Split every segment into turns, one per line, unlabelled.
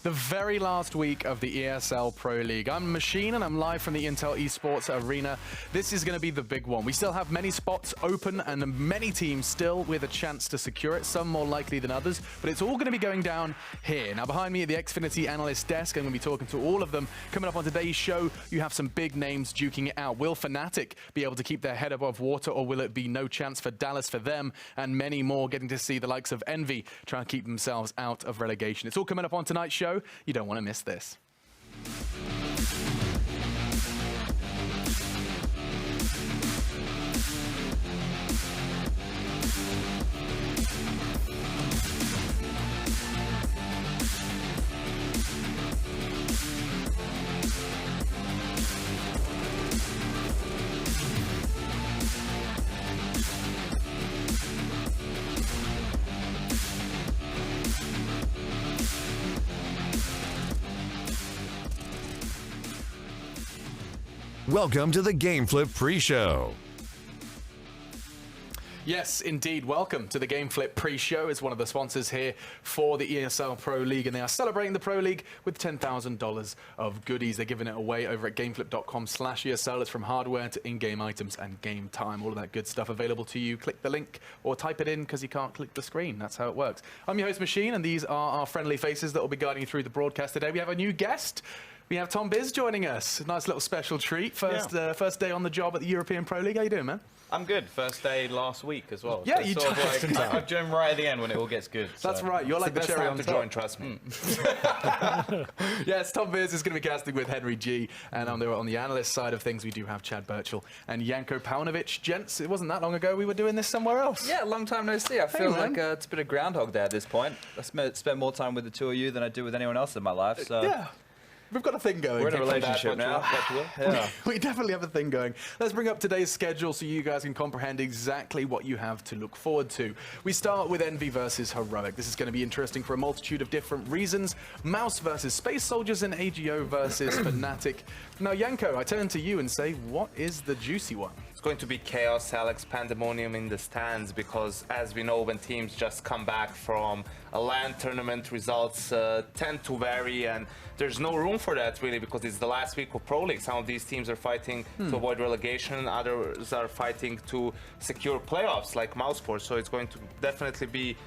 The very last week of the ESL Pro League. I'm Machine and I'm live from the Intel Esports Arena. This is going to be the big one. We still have many spots open and many teams still with a chance to secure it, some more likely than others, but it's all going to be going down here. Now behind me at the Xfinity analyst desk, I'm going to be talking to all of them. Coming up on today's show, you have some big names duking it out. Will Fnatic be able to keep their head above water, or will it be no chance for Dallas for them? And many more, getting to see the likes of Envy trying to keep themselves out of relegation. It's all coming up on tonight's show. You don't want to miss this.
Welcome to the Game Flip pre-show.
Yes, indeed. Welcome to the Game Flip pre-show. It's one of the sponsors here for the ESL Pro League, and they are celebrating the Pro League with $10,000 of goodies. They're giving it away over at gameflip.com/ESL. It's from hardware to in-game items and game time. All of that good stuff available to you. Click the link or type it in because you can't click the screen. That's how it works. I'm your host, Machine, and these are our friendly faces that will be guiding you through the broadcast today. We have a new guest. We have Tom Biz joining us. Nice little special treat. First day on the job at the European Pro League. How you doing, man?
I'm good. First day last week as well.
Yeah,
so
you
sort of like, I've joined right at the end when it all gets good.
That's right. You're like the cherry on
to
top.
join, trust me.
Yes, Tom Biz is going to be casting with Henry G. And on the analyst side of things, we do have Chad Birchall and Janko Paunovic. Gents, it wasn't that long ago we were doing this somewhere else.
Yeah, long time no see. I feel
man.
like it's a bit of Groundhog Day at this point. I spent more time with the two of you than I do with anyone else in my life. So.
Yeah. We've got a thing going.
We're in a relationship now.
Yeah. We definitely have a thing going. Let's bring up today's schedule so you guys can comprehend exactly what you have to look forward to. We start with Envy versus Heroic. This is going to be interesting for a multitude of different reasons. Mouse versus Space Soldiers and AGO versus Fnatic. Now, Janko, I turn to you and say, what is the juicy one?
It's going to be chaos, Alex, pandemonium in the stands, because as we know, when teams just come back from a LAN tournament, results tend to vary, and there's no room for that really, because it's the last week of Pro League. Some of these teams are fighting to avoid relegation, others are fighting to secure playoffs like Mouseport. So it's going to definitely be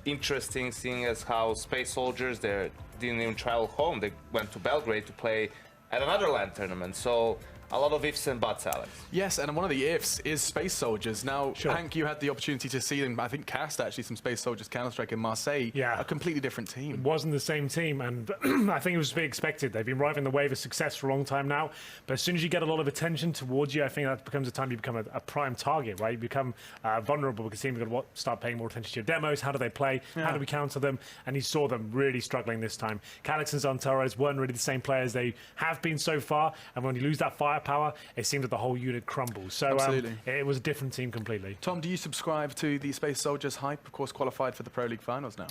interesting, seeing as how Space Soldiers, they didn't even travel home. They went to Belgrade to play at another LAN tournament. So a lot of ifs and buts, Alex.
Yes, and one of the ifs is Space Soldiers. Now, Hank, you had the opportunity to see them, I think, cast actually some Space Soldiers Counter-Strike in Marseille.
Yeah.
A completely different team.
It wasn't the same team, and I think it was to be expected. They've been riding the wave of success for a long time now, but as soon as you get a lot of attention towards you, I think that becomes a time you become a prime target, right? You become vulnerable because teams are going to start paying more attention to your demos. How do they play? How do we counter them? And you saw them really struggling this time. Calyx and Zantaros weren't really the same players they have been so far, and when you lose that firepower, it seems that the whole unit crumbles. So it was a different team completely.
Tom, do you subscribe to the Space Soldiers hype? Of course, qualified for the Pro League finals now.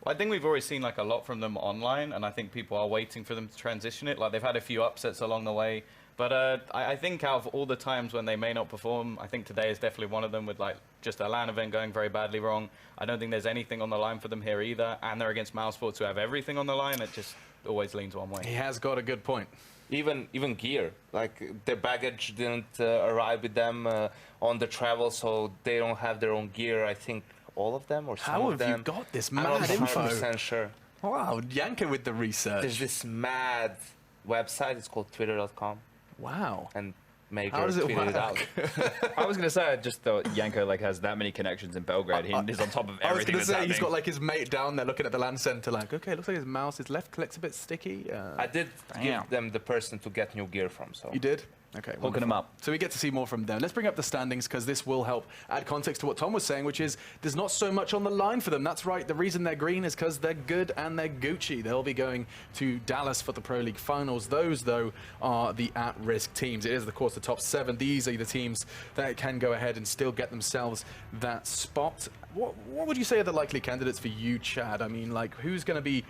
Well, I think we've already seen like a lot from them online, and I think people are waiting for them to transition it. Like they've had a few upsets along the way, but I think out of all the times when they may not perform, I think today is definitely one of them, with like just a LAN event going very badly wrong. I don't think there's anything on the line for them here either, and they're against Mousesports who have everything on the line. It just always leans one way.
He has got a good point.
Even gear, like their baggage didn't arrive with them on the travel, so they don't have their own gear. I think all of them or some of them.
How have you got this
I'm not
mad info?
100% sure.
Wow, Janko with the research.
There's this mad website. It's called twitter.com.
Wow.
And Maker
How does it
tweeted it out.
I was going to say, I just thought Janko has that many connections in Belgrade. He is on top of everything.
I was going to say,
happening.
he's got like his mate down there looking at the LAN center like, okay, looks like his mouse, his left click's a bit sticky.
I did give them the person to get new gear from. So
You did? Okay.
Hooking them up.
So we get to see more from them. Let's bring up the standings because this will help add context to what Tom was saying, which is there's not so much on the line for them. That's right. The reason they're green is because they're good and they're Gucci. They'll be going to Dallas for the Pro League finals. Those, though, are the at-risk teams. It is, of course, the top 7. These are the teams that can go ahead and still get themselves that spot. What would you say are the likely candidates for you, Chad? I mean, like, who's going to be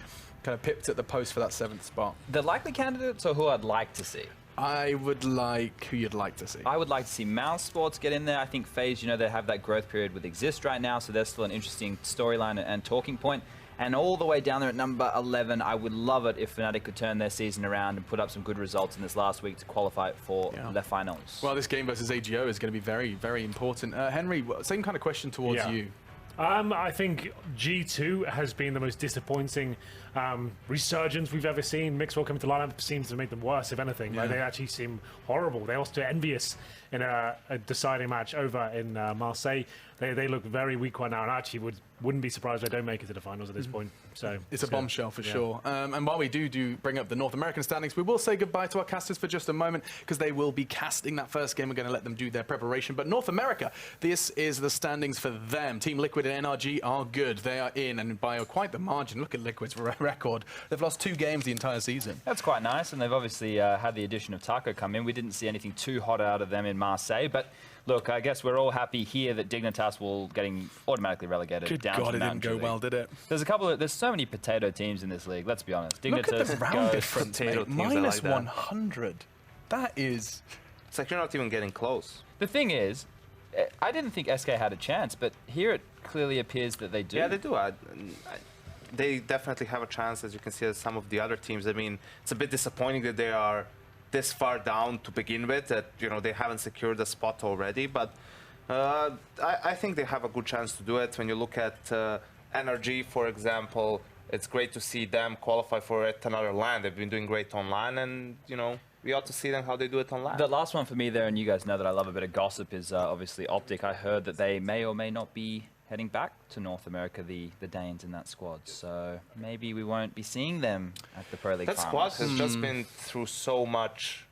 kind of pipped at the post for that 7th spot?
The likely candidates, or who I'd like to see?
I would like who you'd like to see.
I would like to see Mousesports get in there. I think FaZe, they have that growth period with Exist right now, so there's still an interesting storyline and talking point. And all the way down there at number 11, I would love it if Fnatic could turn their season around and put up some good results in this last week to qualify for the finals.
Well, this game versus AGO is going to be very, very important. Henry, same kind of question towards you.
I think G2 has been the most disappointing resurgence we've ever seen. Mixwell coming to lineup seems to make them worse, if anything. Like, they actually seem horrible. They lost to Envious in a deciding match over in Marseille. They look very weak right now, and I actually wouldn't be surprised if they don't make it to the finals at this point. So
it's a bombshell for sure. And while we do bring up the North American standings, we will say goodbye to our casters for just a moment because they will be casting that first game. We're going to let them do their preparation. But North America, this is the standings for them. Team Liquid and NRG are good. They are in, and by quite the margin. Look at Liquid's record. They've lost 2 games the entire season.
That's quite nice, and they've obviously had the addition of Taco come in. We didn't see anything too hot out of them in Marseille, but look, I guess we're all happy here that Dignitas will getting automatically relegated
Good
down
God,
to
it
the
didn't go well, did it?
There's so many potato teams in this league, let's be honest. Dignitas
Look at the round difference, mate.
teams
Minus
like that.
100. That is...
It's like you're not even getting close.
The thing is, I didn't think SK had a chance, but here it clearly appears that they do.
Yeah, they do. They definitely have a chance, as you can see, as some of the other teams. I mean, it's a bit disappointing that they are this far down to begin with, that, you know, they haven't secured a spot already, but I think they have a good chance to do it. When you look at NRG, for example, it's great to see them qualify for yet another LAN. They've been doing great online, and, you know, we ought to see them how they do it online.
The last one for me there, and you guys know that I love a bit of gossip, is obviously Optic. I heard that they may or may not be heading back to North America, the Danes in that squad. So maybe we won't be seeing them at the Pro League
That
finals.
squad has just been through so much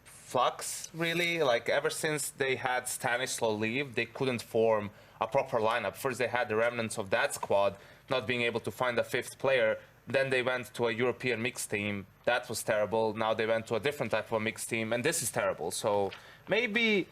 flux, really. Like, ever since they had Stanislaw leave, they couldn't form a proper lineup. First, they had the remnants of that squad, not being able to find a 5th player. Then they went to a European mixed team. That was terrible. Now they went to a different type of mixed team, and this is terrible. So maybe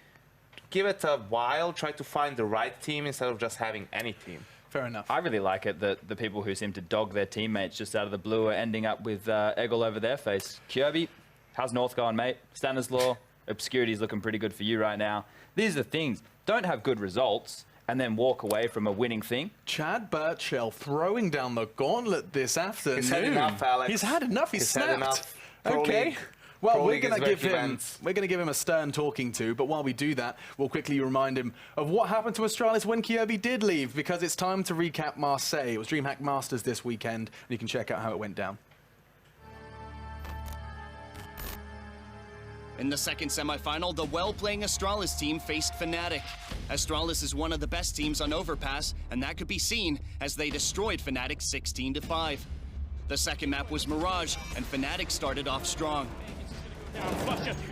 give it a while, try to find the right team instead of just having any team.
Fair enough.
I really like it that the people who seem to dog their teammates just out of the blue are ending up with egg all over their face. Kirby, how's North going, mate? Stanislaw, Obscurity's looking pretty good for you right now. These are the things. Don't have good results and then walk away from a winning thing.
Chad Birchall throwing down the gauntlet this afternoon.
He's had enough, Alex.
He's had enough. He's snapped.
had enough. Pro
Okay.
League.
Well,
Pro
we're
League
going to
is
give
where he
him
went.
we're going to give him a stern talking to, but while we do that, we'll quickly remind him of what happened to Astralis when Kirby did leave, because it's time to recap Marseille. It was DreamHack Masters this weekend, and you can check out how it went down.
In the second semifinal, the well-playing Astralis team faced Fnatic. Astralis is one of the best teams on Overpass, and that could be seen as they destroyed Fnatic 16-5. The second map was Mirage, and Fnatic started off strong.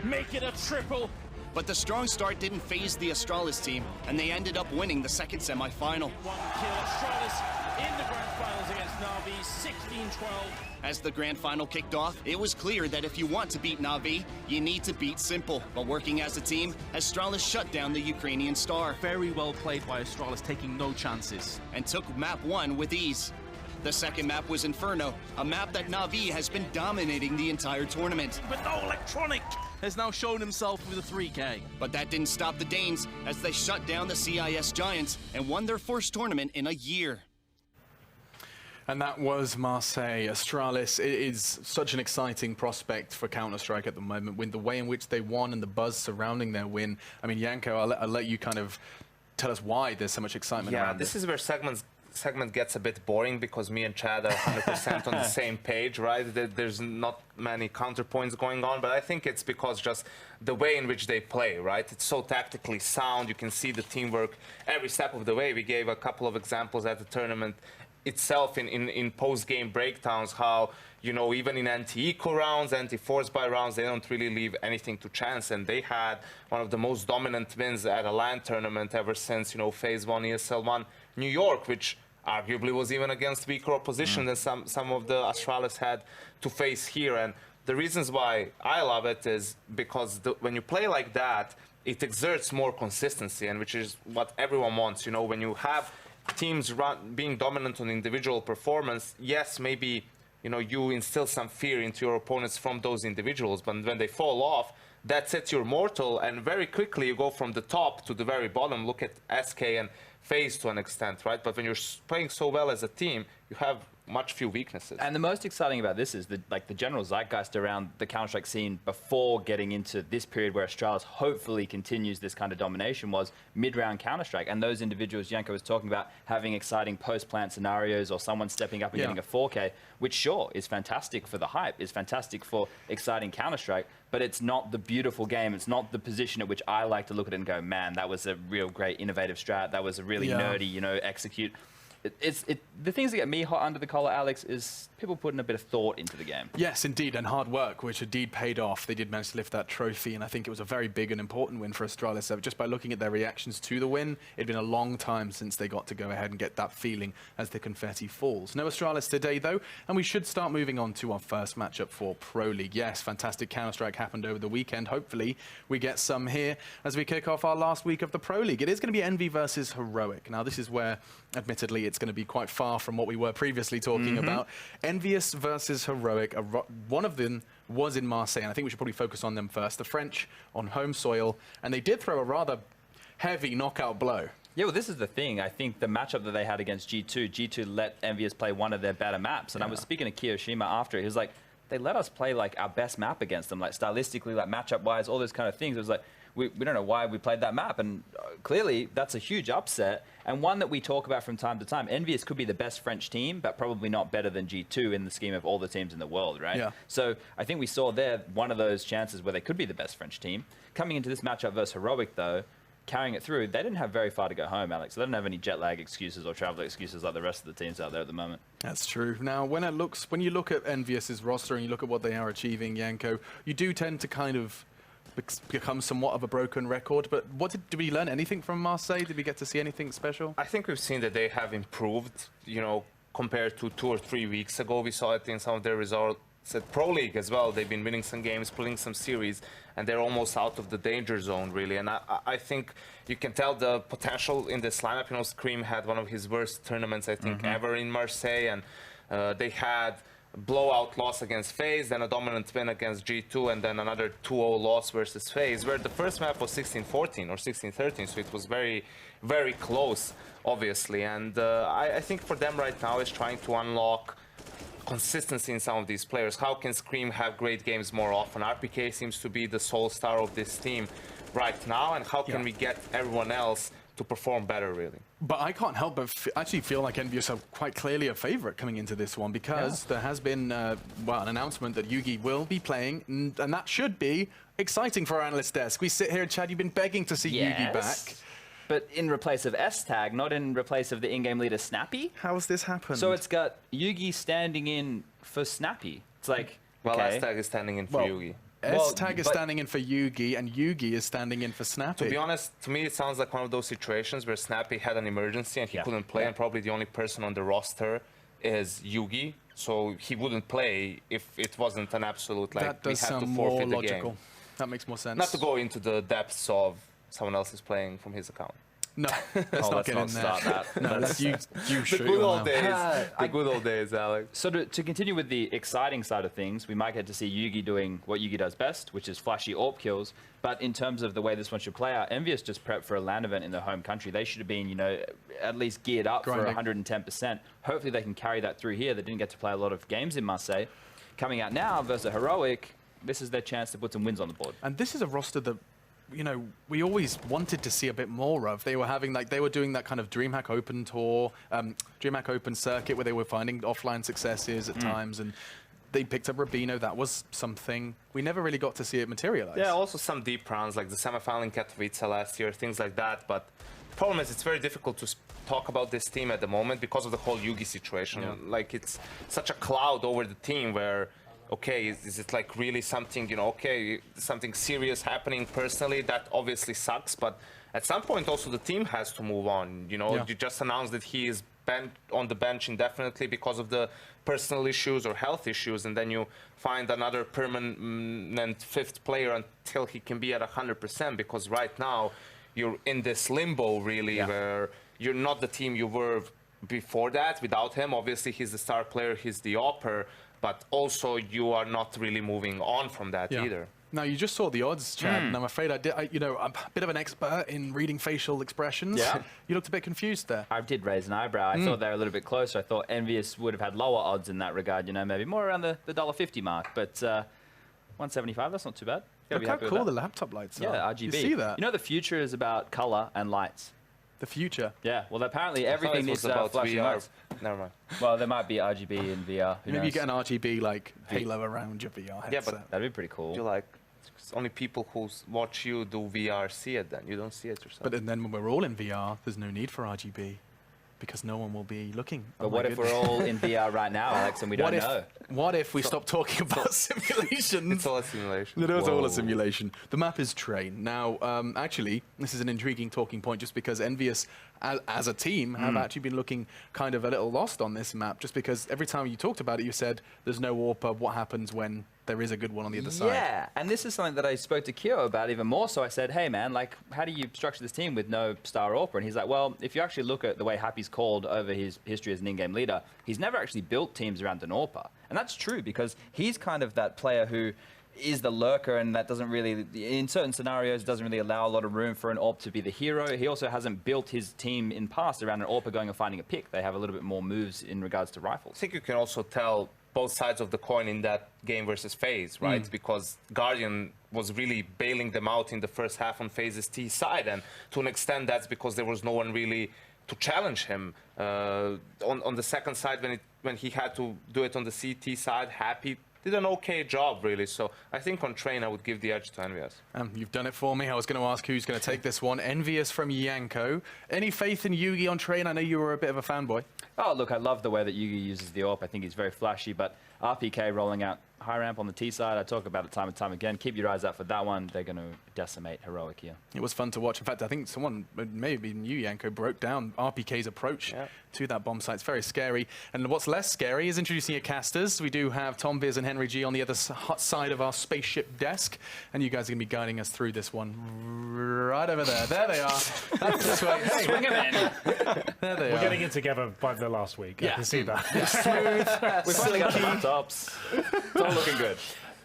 Make it a triple.
But the strong start didn't faze the Astralis team, and they ended up winning the second semifinal.
1 kill Astralis in the grand finals against Na'Vi, 16-12.
As the grand final kicked off, it was clear that if you want to beat Na'Vi, you need to beat Simple. But working as a team, Astralis shut down the Ukrainian star
Very well played by Astralis, taking no chances.
and took map 1 with ease. The second map was Inferno, a map that Na'Vi has been dominating the entire tournament.
But no, Electronic has now shown himself with a 3K.
But that didn't stop the Danes as they shut down the CIS Giants and won their first tournament in a year.
And that was Marseille. Astralis, it is such an exciting prospect for Counter-Strike at the moment, with the way in which they won and the buzz surrounding their win. I mean, Yanko, I'll let you kind of tell us why there's so much excitement
Yeah,
around
this
it.
is where segment gets a bit boring, because me and Chad are 100% on the same page, right? There's not many counterpoints going on, but I think it's because just the way in which they play, right? It's so tactically sound. You can see the teamwork every step of the way. We gave a couple of examples at the tournament itself in post-game breakdowns, how, you know, even in anti-eco rounds, anti-force buy rounds, they don't really leave anything to chance. And they had one of the most dominant wins at a LAN tournament ever since, you know, Phase 1, ESL 1 New York, which arguably was even against weaker opposition than some of the Astralis had to face here. And the reasons why I love it is because when you play like that, it exerts more consistency, and which is what everyone wants. You know, when you have teams being dominant on individual performance, yes, maybe, you know, you instill some fear into your opponents from those individuals, but when they fall off, that's it, you're mortal, and very quickly you go from the top to the very bottom. Look at SK and FaZe to an extent, right? But when you're playing so well as a team, you have much few weaknesses.
And the most exciting about this is the general zeitgeist around the Counter-Strike scene before getting into this period where Astralis hopefully continues this kind of domination was mid-round Counter-Strike. And those individuals Janko was talking about having exciting post-plant scenarios or someone stepping up and getting a 4K, which sure is fantastic for the hype, is fantastic for exciting Counter-Strike, but it's not the beautiful game. It's not the position at which I like to look at it and go, man, that was a real great innovative strat. That was a really nerdy, you know, execute. The things that get me hot under the collar, Alex, is people putting a bit of thought into the game.
Yes, indeed, and hard work, which indeed paid off. They did manage to lift that trophy, and I think it was a very big and important win for Astralis. So just by looking at their reactions to the win, it'd been a long time since they got to go ahead and get that feeling as the confetti falls. No Astralis today, though, and we should start moving on to our first matchup for Pro League. Yes, fantastic Counter-Strike happened over the weekend. Hopefully, we get some here as we kick off our last week of the Pro League. It is going to be Envy versus Heroic. Now, this is where, admittedly, it's going to be quite far from what we were previously talking about. Envious versus Heroic. One of them was in Marseille, and I think we should probably focus on them first. The French on home soil, and they did throw a rather heavy knockout blow.
Yeah, well, this is the thing. I think the matchup that they had against G2 let Envious play one of their better maps. And I was speaking to Kiyoshima after. He was like, they let us play like our best map against them, like stylistically, like matchup-wise, all those kind of things. It was like, we don't know why we played that map. And clearly, that's a huge upset. And one that we talk about from time to time. Envious could be the best French team, but probably not better than G2 in the scheme of all the teams in the world, right?
Yeah.
So I think we saw there one of those chances where they could be the best French team. Coming into this matchup versus Heroic, though, carrying it through, they didn't have very far to go home, Alex. They didn't have any jet lag excuses or travel excuses like the rest of the teams out there at the moment.
That's true. Now, when you look at Envious's roster and you look at what they are achieving, Janko, you do tend to kind of become somewhat of a broken record. But did we learn anything from Marseille? Did we get to see anything special?
I think we've seen that they have improved, you know, compared to 2 or 3 weeks ago. We saw it in some of their results at Pro League as well. They've been winning some games, pulling some series, and they're almost out of the danger zone, really. And I think you can tell the potential in this lineup. You know, Scream had one of his worst tournaments, I think, ever in Marseille, and they had blowout loss against FaZe, then a dominant win against G2, and then another 2-0 loss versus FaZe, where the first map was 16-14 or 16-13, so it was very, very close, obviously. And I think for them right now is trying to unlock consistency in some of these players. How can Scream have great games more often? RPK seems to be the sole star of this team right now, and how can we get everyone else to perform better, really?
But I can't help but actually feel like Envious are quite clearly a favorite coming into this one, because there has been, well, an announcement that Yugi will be playing, and that should be exciting for our analyst desk. We sit here, Chad, you've been begging to see Yugi back.
But in replace of S-Tag, not in replace of the in-game leader Snappy.
How has this happened?
So it's got Yugi standing in for Snappy. It's like,
well, S-Tag is standing in for Yugi.
S-Tag is standing in for Yugi, and Yugi is standing in for Snappy.
To be honest, to me, it sounds like one of those situations where Snappy had an emergency and he couldn't play, and probably the only person on the roster is Yugi, so he wouldn't play if it wasn't an absolute, like,
that does
we had
sound
to
more
forfeit the
logical.
game.
That makes more sense.
Not to go into the depths of someone else is playing from his account.
No, let's not get in there.
Start that.
No, let's you shoot
The good old
now.
days. The good old days, Alex.
So to continue with the exciting side of things, we might get to see Yugi doing what Yugi does best, which is flashy AWP kills. But in terms of the way this one should play out, Envious just prepped for a LAN event in their home country. They should have been, you know, at least geared up
Grinding.
for 110%. Hopefully they can carry that through here. They didn't get to play a lot of games in Marseille. Coming out now versus Heroic, this is their chance to put some wins on the board.
And this is a roster that, you know, we always wanted to see a bit more of. They were having, like, they were doing that kind of DreamHack Open tour, DreamHack Open circuit, where they were finding offline successes at times, and they picked up Rubino. That was something. We never really got to see it materialize.
Yeah, also some deep rounds, like the semifinal in Katowice last year, things like that. But the problem is it's very difficult to talk about this team at the moment because of the whole Yugi situation. Like, it's such a cloud over the team where, okay, is it like really something, you know, okay, something serious happening personally? That obviously sucks, but at some point also the team has to move on. You know, you just announced that he is on the bench indefinitely because of the personal issues or health issues, and then you find another permanent fifth player until he can be at 100%, because right now you're in this limbo, really, where you're not the team you were before that without him. Obviously, he's the star player, he's the AWPer, but also you are not really moving on from that either.
Now, you just saw the odds, Chad, and I'm afraid I'm a bit of an expert in reading facial expressions.
Yeah.
You looked a bit confused there.
I did raise an eyebrow. I thought they were a little bit closer. I thought Envious would have had lower odds in that regard, maybe more around the $1.50 mark. But 175, that's not too bad.
Look how cool the laptop lights are.
Yeah, RGB.
You see that?
The future is about color and lights.
The future.
Yeah, well, apparently everything needs
about
flashing
VR.
lights.
Never mind.
Well, there might be RGB in VR. Who
Maybe
knows?
you get an RGB halo around your VR headset.
Yeah, but
That'd be pretty cool.
you only people who watch you do VR see it. Then you don't see it yourself.
But then when we're all in VR, there's no need for RGB because no one will be looking.
But what if we're all in VR right now, Alex, and we don't know?
What if we stop talking about simulations?
It's all a simulation.
It is all a simulation. The map is Train. Now, actually, this is an intriguing talking point just because Envious, as a team, have actually been looking kind of a little lost on this map just because every time you talked about it, you said there's no AWPer. What happens when there is a good one on the other side?
Yeah, and this is something that I spoke to Kyo about even more. So I said, hey, man, how do you structure this team with no star AWPer? And he's like, well, if you actually look at the way Happy's called over his history as an in-game leader, he's never actually built teams around an AWPer. And that's true because he's kind of that player who is the lurker and that doesn't really, in certain scenarios, doesn't really allow a lot of room for an AWP to be the hero. He also hasn't built his team in past around an AWPer going and finding a pick. They have a little bit more moves in regards to rifles.
I think you can also tell both sides of the coin in that game versus FaZe, right? Because Guardian was really bailing them out in the first half on FaZe's T side, and to an extent that's because there was no one really to challenge him. On the second side, when he had to do it on the CT side, Happy did an okay job, really. So I think on Train, I would give the edge to Envious.
You've done it for me. I was going to ask who's going to take this one. Envious from Yanko. Any faith in Yugi on Train? I know you were a bit of a fanboy.
Oh, look, I love the way that Yugi uses the AWP. I think he's very flashy, but RPK rolling out high ramp on the T side, I talk about it time and time again. Keep your eyes out for that one. They're going to decimate Heroic here.
It was fun to watch. In fact, I think someone, maybe you, Yanko, broke down RPK's approach to that bomb site. It's very scary. And what's less scary is introducing your casters. We do have Tom Viz and Henry G on the other side of our spaceship desk. And you guys are going to be guiding us through this one right over there. There they are. That's this way. Hey,
Swing him in.
there they are.
We're getting it together by the last week. I can see that.
Smooth.
We've finally got the laptops. It's all looking good.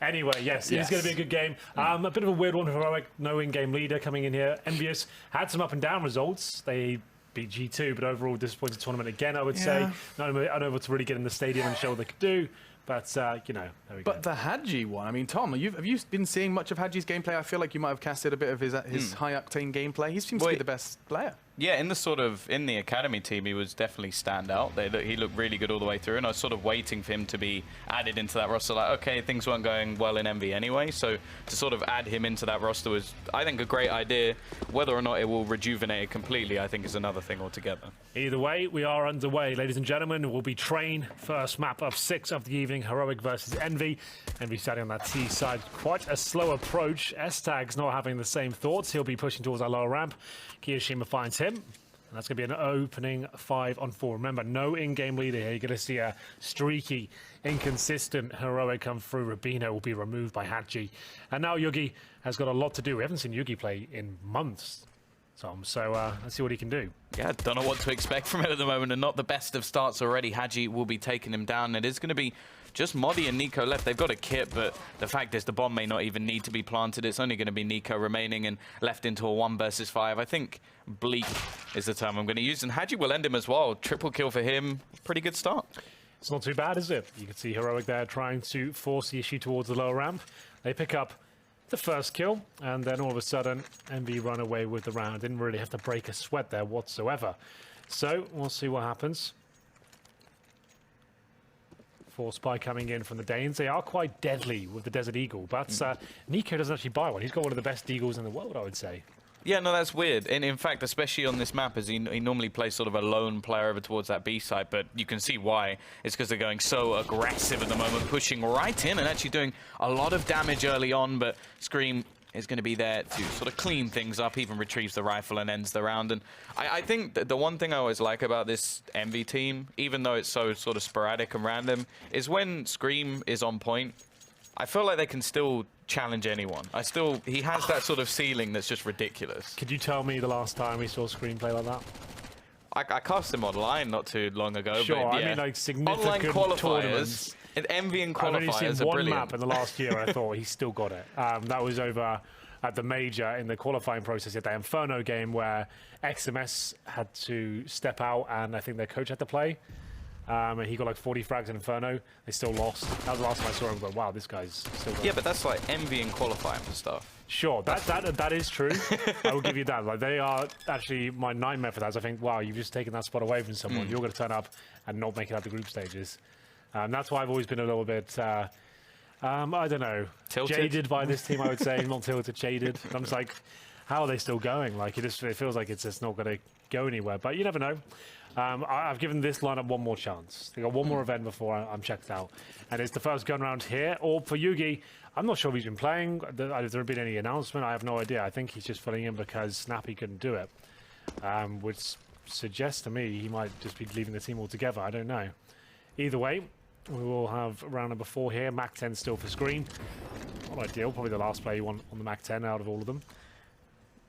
Anyway, yes, it's going to be a good game. A bit of a weird one for Heroic, no in-game leader coming in here. Envious had some up and down results. They beat G2, but overall disappointed tournament again, I would say. Not unable to really get in the stadium and show what they could do. But, there we go.
But the Hadji one, I mean, Tom, have you been seeing much of Hadji's gameplay? I feel like you might have casted a bit of his high-octane gameplay. He seems to be the best player.
Yeah, in the academy team, he was definitely standout. He looked really good all the way through, and I was sort of waiting for him to be added into that roster. Like, okay, things weren't going well in MV anyway, so to sort of add him into that roster was, I think, a great idea. Whether or not it will rejuvenate it completely, I think, is another thing altogether.
Either way, we are underway, ladies and gentlemen. We'll be Train, first map of 6 of the evening, Heroic versus Envy. Envy starting on that T side, quite a slow approach. S-Tag's not having the same thoughts. He'll be pushing towards our lower ramp. Kiyoshima finds him. And that's going to be an opening 5-on-4. Remember, no in-game leader here. You're going to see a streaky, inconsistent Heroic come through. Rubino will be removed by Hadji. And now Yugi has got a lot to do. We haven't seen Yugi play in months, Tom. So let's see what he can do.
Yeah, don't know what to expect from it at the moment, and not the best of starts already. Hadji will be taking him down. It is going to be just Modi and Nico left. They've got a kit, but the fact is the bomb may not even need to be planted. It's only going to be Nico remaining and left into a 1 versus 5. I think bleak is the term I'm going to use, and Hadji will end him as well. Triple kill for him. Pretty good start.
It's not too bad, is it? You can see Heroic there trying to force the issue towards the lower ramp. They pick up the first kill, and then all of a sudden, Envy run away with the round. Didn't really have to break a sweat there whatsoever. So, we'll see what happens. Force buy coming in from the Danes. They are quite deadly with the Desert Eagle, but Nico doesn't actually buy one. He's got one of the best Eagles in the world, I would say.
Yeah, no, that's weird. And in fact, especially on this map, as he normally plays sort of a lone player over towards that B side, but you can see why. It's because they're going so aggressive at the moment, pushing right in and actually doing a lot of damage early on, but Scream is going to be there to sort of clean things up, even retrieves the rifle and ends the round. And I think that the one thing I always like about this Envy team, even though it's so sort of sporadic and random, is when Scream is on point, I feel like they can still challenge anyone. He has that sort of ceiling that's just ridiculous.
Could you tell me the last time we saw Scream play like that?
I cast him online not too long ago.
Sure,
but yeah.
I mean, like, significant
online qualifiers.
tournaments.
Envy and
I've only
qualifiers
seen
are
one
brilliant.
map in the last year, and I thought he still got it. That was over at the major in the qualifying process at the Inferno game where XMS had to step out, and I think their coach had to play. And he got like 40 frags in Inferno. They still lost. That was the last time I saw him. But wow, this guy's still got
Yeah, but that's like Envy and qualifying for stuff.
Sure, that is true. I will give you that. Like, they are actually my nightmare for that. I think, wow, you've just taken that spot away from someone. You're going to turn up and not make it out the group stages. That's why I've always been a little bit, I don't know,
Tilted?
jaded by this team, I would say. Not tilted, jaded. I'm just like, how are they still going? Like, it feels like it's just not going to go anywhere. But you never know. I've given this lineup one more chance. They got one more event before I'm checked out. And it's the first gun round here. Or for Yugi, I'm not sure if he's been playing. Has there been any announcement? I have no idea. I think he's just filling in because Snappy couldn't do it. Which suggests to me he might just be leaving the team altogether. I don't know. Either way, we will have round number 4 here. Mac 10 still for Scream. Not ideal. Probably the last player you want on the Mac 10 out of all of them.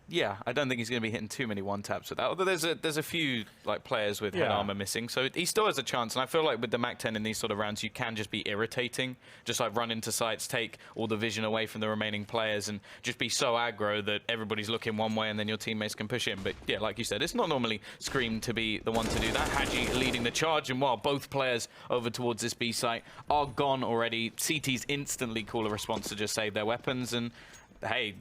Yeah, I don't think he's going to be hitting too many one-taps with that. Although there's a few like players with head armor missing, so he still has a chance. And I feel like with the Mac 10 in these sort of rounds, you can just be irritating, just like run into sites, take all the vision away from the remaining players, and just be so aggro that everybody's looking one way, and then your teammates can push in. But yeah, like you said, it's not normally Scream to be the one to do that. Haji leading the charge, and while both players over towards this B site are gone already, CT's instantly call a response to just save their weapons, and hey.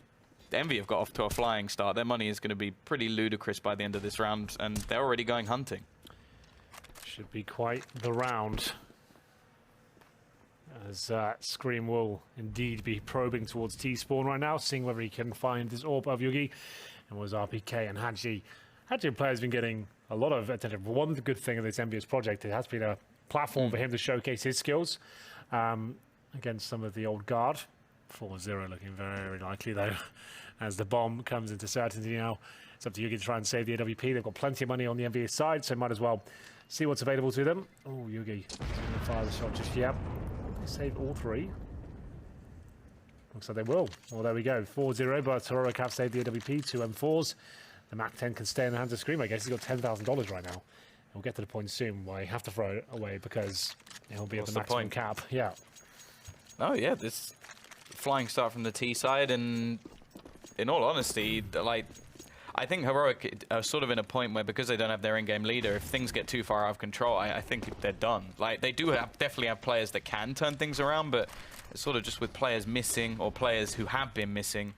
Envy have got off to a flying start. Their money is going to be pretty ludicrous by the end of this round, and they're already going hunting.
Should be quite the round. As Scream will indeed be probing towards T-Spawn right now, seeing whether he can find this orb of Yugi. And was RPK and Haji. Haji player's been getting a lot of attention. One good thing of this MBS project, it has been a platform for him to showcase his skills against some of the old guard. 4-0 looking very likely though. As the bomb comes into certainty now, it's up to Yugi to try and save the AWP. They've got plenty of money on the NBA side, so might as well see what's available to them. Oh, Yugi going to fire the shot just yet. They saved all 3. Looks like they will. Well, there we go. 4-0, but Heroic have saved the AWP. 2 M4s. The Mac 10 can stay in the hands of Scream. I guess he's got $10,000 right now. He'll get to the point soon where he have to throw it away because he'll be at the maximum cap. Yeah.
Oh yeah, this flying start from the T side, and in all honesty, like, I think Heroic are sort of in a point where, because they don't have their in-game leader, if things get too far out of control, I think they're done. Like, they do definitely have players that can turn things around, but it's sort of just with players missing, or players who have been missing,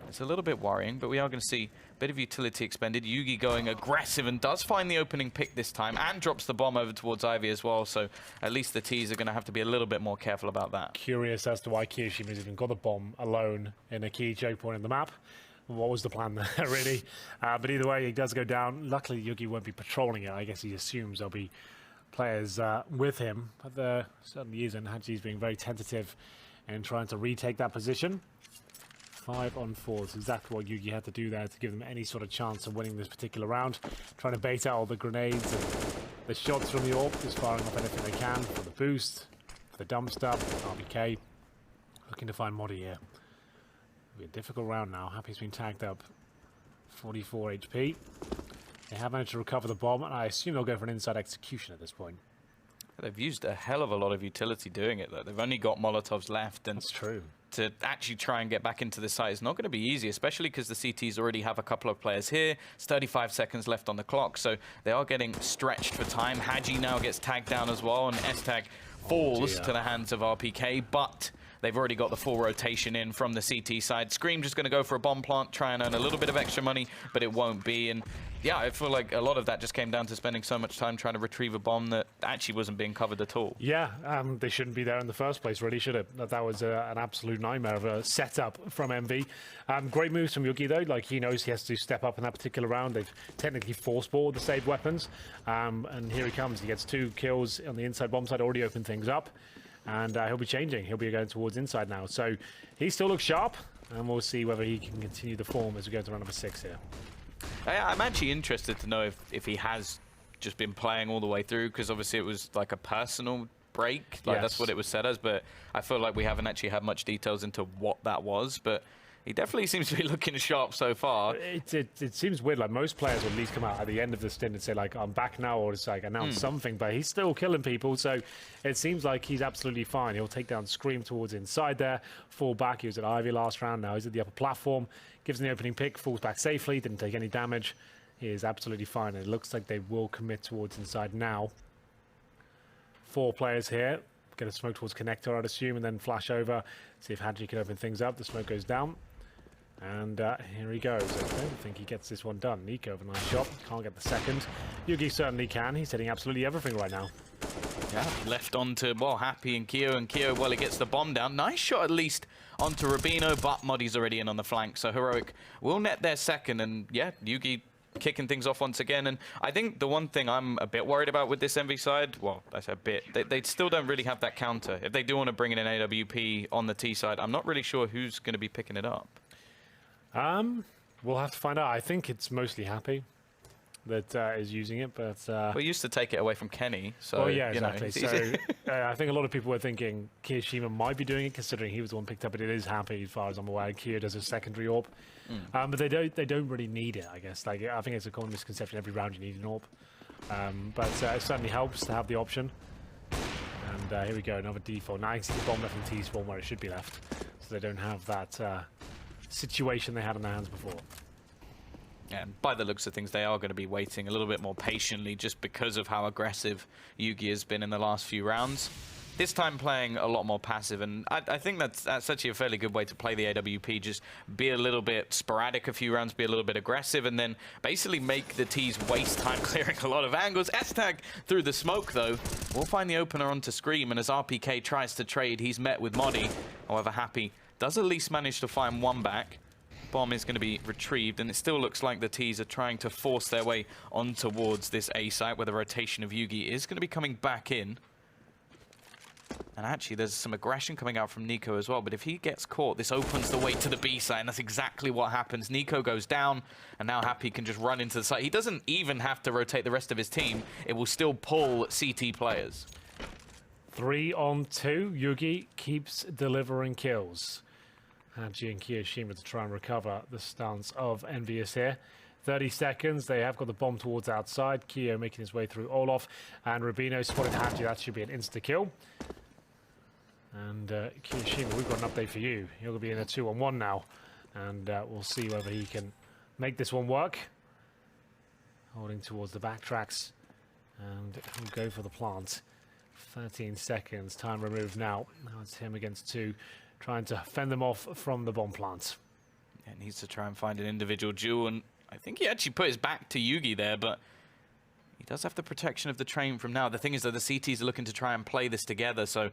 it's a little bit worrying, but we are going to see a bit of utility expended. Yugi going aggressive and does find the opening pick this time, and drops the bomb over towards Ivy as well, so at least the T's are going to have to be a little bit more careful about that.
Curious as to why Kiyoshima's even got the bomb alone in a key choke point in the map. What was the plan there, really? But either way, he does go down. Luckily, Yugi won't be patrolling it. I guess he assumes there'll be players with him, but there certainly isn't. Haji's being very tentative in trying to retake that position. 5 on 4 is exactly what Yugi had to do there to give them any sort of chance of winning this particular round. Trying to bait out all the grenades and the shots from the orb, just firing off anything they can for the boost, for the dump stuff. RBK looking to find Modi here. It'll be a difficult round now. Happy's been tagged up. 44 HP. They have managed to recover the bomb, and I assume they'll go for an inside execution at this point.
They've used a hell of a lot of utility doing it, though. They've only got Molotovs left, and
That's true.
to actually try and get back into the site is not going to be easy, especially because the CTs already have a couple of players here. It's 35 seconds left on the clock, so they are getting stretched for time. Haji now gets tagged down as well, and S-Tag falls to the hands of RPK, but they've already got the full rotation in from the CT side. Scream just going to go for a bomb plant, try and earn a little bit of extra money, but it won't be. And yeah, I feel like a lot of that just came down to spending so much time trying to retrieve a bomb that actually wasn't being covered at all.
Yeah, they shouldn't be there in the first place, really, should it? That was an absolute nightmare of a setup from MV. Great moves from Yugi, though. Like, he knows he has to step up in that particular round. They've technically force-balled the saved weapons. And here he comes. He gets 2 kills on the inside bomb side, already opened things up. And he'll be changing. He'll be going towards inside now. So he still looks sharp, and we'll see whether he can continue the form as we go to round number 6 here.
I'm actually interested to know if he has just been playing all the way through, because obviously it was like a personal break. Like, that's what it was said as, but I feel like we haven't actually had much details into what that was. But he definitely seems to be looking sharp so far.
It seems weird. Like most players would at least come out at the end of the stint and say like, I'm back now, or just like announce something. But he's still killing people, so it seems like he's absolutely fine. He'll take down Scream towards inside there, fall back. He was at Ivy last round. Now he's at the upper platform. Gives him the opening pick, falls back safely. Didn't take any damage. He is absolutely fine. And it looks like they will commit towards inside now. 4 players here. Get a smoke towards connector, I'd assume, and then flash over. See if Hadji can open things up. The smoke goes down. And here he goes. I don't think he gets this one done. Nico with a nice shot. Can't get the second. Yugi certainly can. He's hitting absolutely everything right now.
Yeah, left onto, well, Happy and Keo, well, he gets the bomb down. Nice shot, at least, onto Rubino, but Moddy's already in on the flank, so Heroic will net their second, and yeah, Yugi kicking things off once again. And I think the one thing I'm a bit worried about with this Envy side, well, I say a bit, they still don't really have that counter. If they do want to bring in an AWP on the T side, I'm not really sure who's going to be picking it up.
We'll have to find out. I think it's mostly Happy that is using it, but
we used to take it away from Kenny, so
well, yeah, exactly.
You know,
So I think a lot of people were thinking Kiyoshima might be doing it, considering he was the one picked up, but it is Happy as far as I'm aware. Kyo does a secondary AWP, but they don't really need it, I guess. Like, I think it's a common misconception every round you need an AWP, but it certainly helps to have the option. And here we go, another default. Now you can see the bomb left in T-spawn where it should be left, so they don't have that situation they had in their hands before.
And by the looks of things, they are going to be waiting a little bit more patiently just because of how aggressive Yugi has been in the last few rounds. This time playing a lot more passive, and I think that's actually a fairly good way to play the AWP. Just be a little bit sporadic a few rounds, be a little bit aggressive, and then basically make the T's waste time clearing a lot of angles. S-Tag through the smoke, though. We'll find the opener onto Scream, and as RPK tries to trade, he's met with Moddy. However, Happy does at least manage to find one back. Bomb is going to be retrieved, and it still looks like the T's are trying to force their way on towards this A site, where the rotation of Yugi is going to be coming back in. And actually, there's some aggression coming out from Nico as well, but if he gets caught, this opens the way to the B site, and that's exactly what happens. Nico goes down, and now Happy can just run into the site. He doesn't even have to rotate the rest of his team. It will still pull CT players.
3 on 2. Yugi keeps delivering kills. Hadji and Kiyoshima to try and recover the stance of Envious here. 30 seconds. They have got the bomb towards outside. Kyo making his way through Olaf. And Rubino spotted Hadji. That should be an insta-kill. And Kiyoshima, we've got an update for you. You're going to be in a 2-on-1 now. And we'll see whether he can make this one work. Holding towards the backtracks. And we'll go for the plant. 13 seconds. Time removed now. Now it's him against 2. Trying to fend them off from the bomb plant.
Yeah, needs to try and find an individual duel, and I think he actually put his back to Yugi there, but he does have the protection of the train from now. The thing is that the CTs are looking to try and play this together, so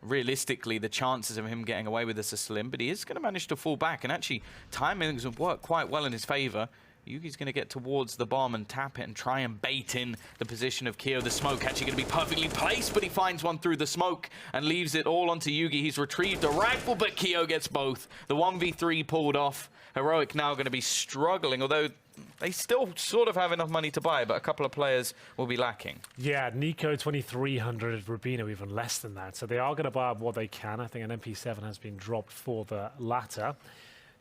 realistically the chances of him getting away with this are slim, but he is going to manage to fall back, and actually timings have worked quite well in his favor. Yugi's going to get towards the bomb and tap it and try and bait in the position of Kyo. The smoke actually going to be perfectly placed, but he finds one through the smoke and leaves it all onto Yugi. He's retrieved a rifle, but Kyo gets both. The 1v3 pulled off. Heroic now going to be struggling, although they still sort of have enough money to buy, but a couple of players will be lacking.
Yeah, Nico 2,300, Rubino even less than that. So they are going to buy up what they can. I think an MP7 has been dropped for the latter.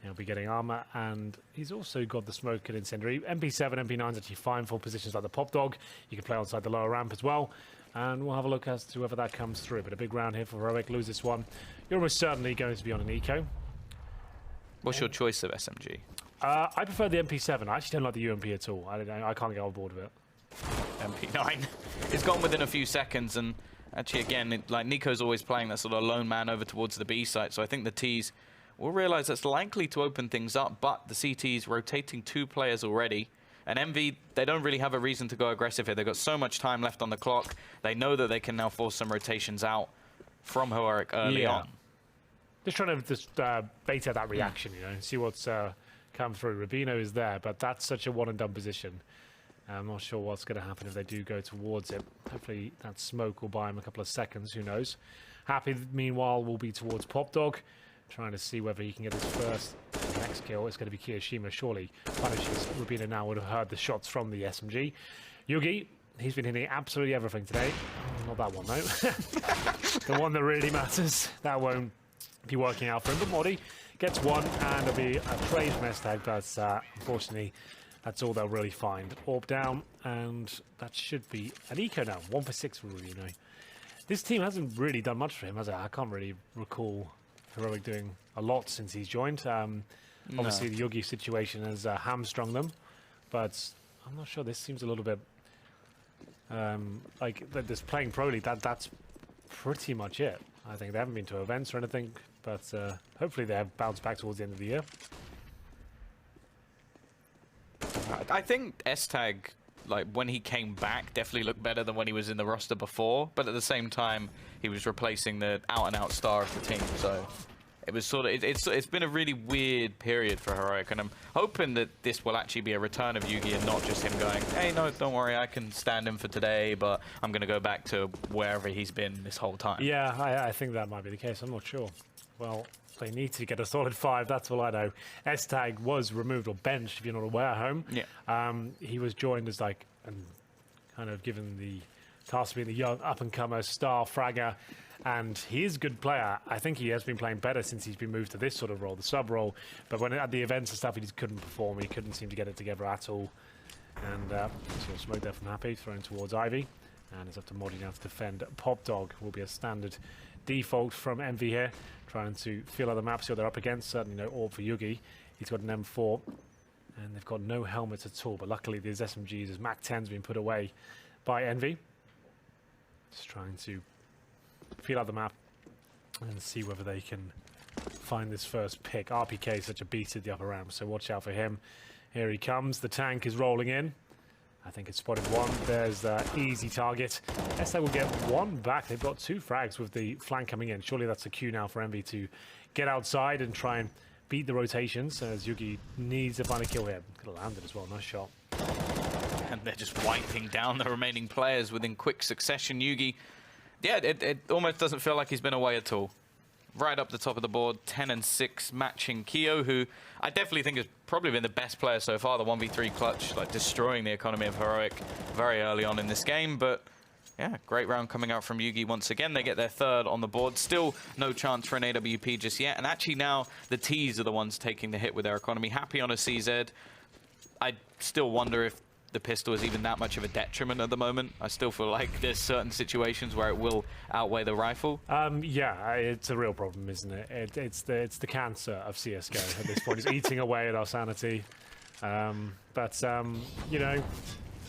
He'll be getting armor, and he's also got the smoke and incendiary. MP7, MP9 is actually fine for positions like the Pop Dog. You can play outside the lower ramp as well, and we'll have a look as to whether that comes through. But a big round here for Heroic. Lose this one. You're almost certainly going to be on an eco.
What's your choice of SMG?
I prefer the MP7. I actually don't like the UMP at all. I can't get on board with it.
MP9 is gone within a few seconds, and actually, again, like Nico's always playing that sort of lone man over towards the B site, so I think the T's will realize that's likely to open things up, but the CT's rotating 2 players already. And Envy, they don't really have a reason to go aggressive here. They've got so much time left on the clock. They know that they can now force some rotations out from Heroic early on.
Just trying to just bait out that reaction, you know, see what's come through. Rubino is there, but that's such a one-and-done position. I'm not sure what's going to happen if they do go towards it. Hopefully that smoke will buy him a couple of seconds, who knows. Happy, meanwhile, will be towards Pop Dog, trying to see whether he can get his first next kill. It's going to be Kiyoshima, surely punishes. Rubino now would have heard the shots from the SMG. Yugi, he's been hitting absolutely everything today. Not that one, though. The one that really matters. That won't be working out for him. But Modi gets one, and it'll be a trade from S-Tag, but unfortunately, that's all they'll really find. Orb down, and that should be an eco now. 1 for 6 for Rui, This team hasn't really done much for him, has it? I can't really recall Heroic doing a lot since he's joined. Obviously, the Yugi situation has hamstrung them, but I'm not sure. This seems a little bit like this playing Pro League. That's pretty much it. I think they haven't been to events or anything, but hopefully they have bounced back towards the end of the year.
I think S-Tag, like, when he came back, definitely looked better than when he was in the roster before, but at the same time, he was replacing the out-and-out star of the team, so it was sort of, it's been a really weird period for Heroic, and I'm hoping that this will actually be a return of Yugi and not just him going, hey, no, don't worry, I can stand him for today, but I'm going to go back to wherever he's been this whole time.
Yeah, I think that might be the case. I'm not sure. Well, they need to get a solid 5, that's all I know. S-Tag was removed or benched, if you're not aware, at home.
Yeah.
He was joined as, like, and kind of given the task of being the young up-and-comer star fragger, and he is a good player. I think he has been playing better since he's been moved to this sort of role, the sub-role. But when at the events and stuff, he just couldn't perform. He couldn't seem to get it together at all. And so smoke there from Happy, thrown towards Ivy. And it's up to Modi now to defend. Pop Dog will be a standard default from Envy here, trying to feel out the map, see what they're up against. Certainly no orb for Yugi. He's got an M4, and they've got no helmets at all. But luckily, these SMGs, as Mac 10's been put away by Envy. Just trying to feel out the map and see whether they can find this first pick. RPK is such a beast at the upper ramp, so watch out for him. Here he comes. The tank is rolling in. I think it's spotted one. There's the easy target. SA will get one back. They've got 2 frags with the flank coming in. Surely that's a cue now for Envy to get outside and try and beat the rotations, as Yugi needs to find a kill here. Could have landed as well. Nice shot.
And they're just wiping down the remaining players within quick succession. Yugi, yeah, it almost doesn't feel like he's been away at all. Right up the top of the board, 10 and 6, matching Keo, who I definitely think has probably been the best player so far, the 1v3 clutch, like destroying the economy of Heroic very early on in this game. But yeah, great round coming out from Yugi once again. They get their 3rd on the board. Still no chance for an AWP just yet. And actually now the T's are the ones taking the hit with their economy. Happy on a CZ. I still wonder if the pistol is even that much of a detriment at the moment. I still feel like there's certain situations where it will outweigh the rifle.
Yeah, it's a real problem, isn't it? It's the cancer of CSGO at this point. It's eating away at our sanity. But you know,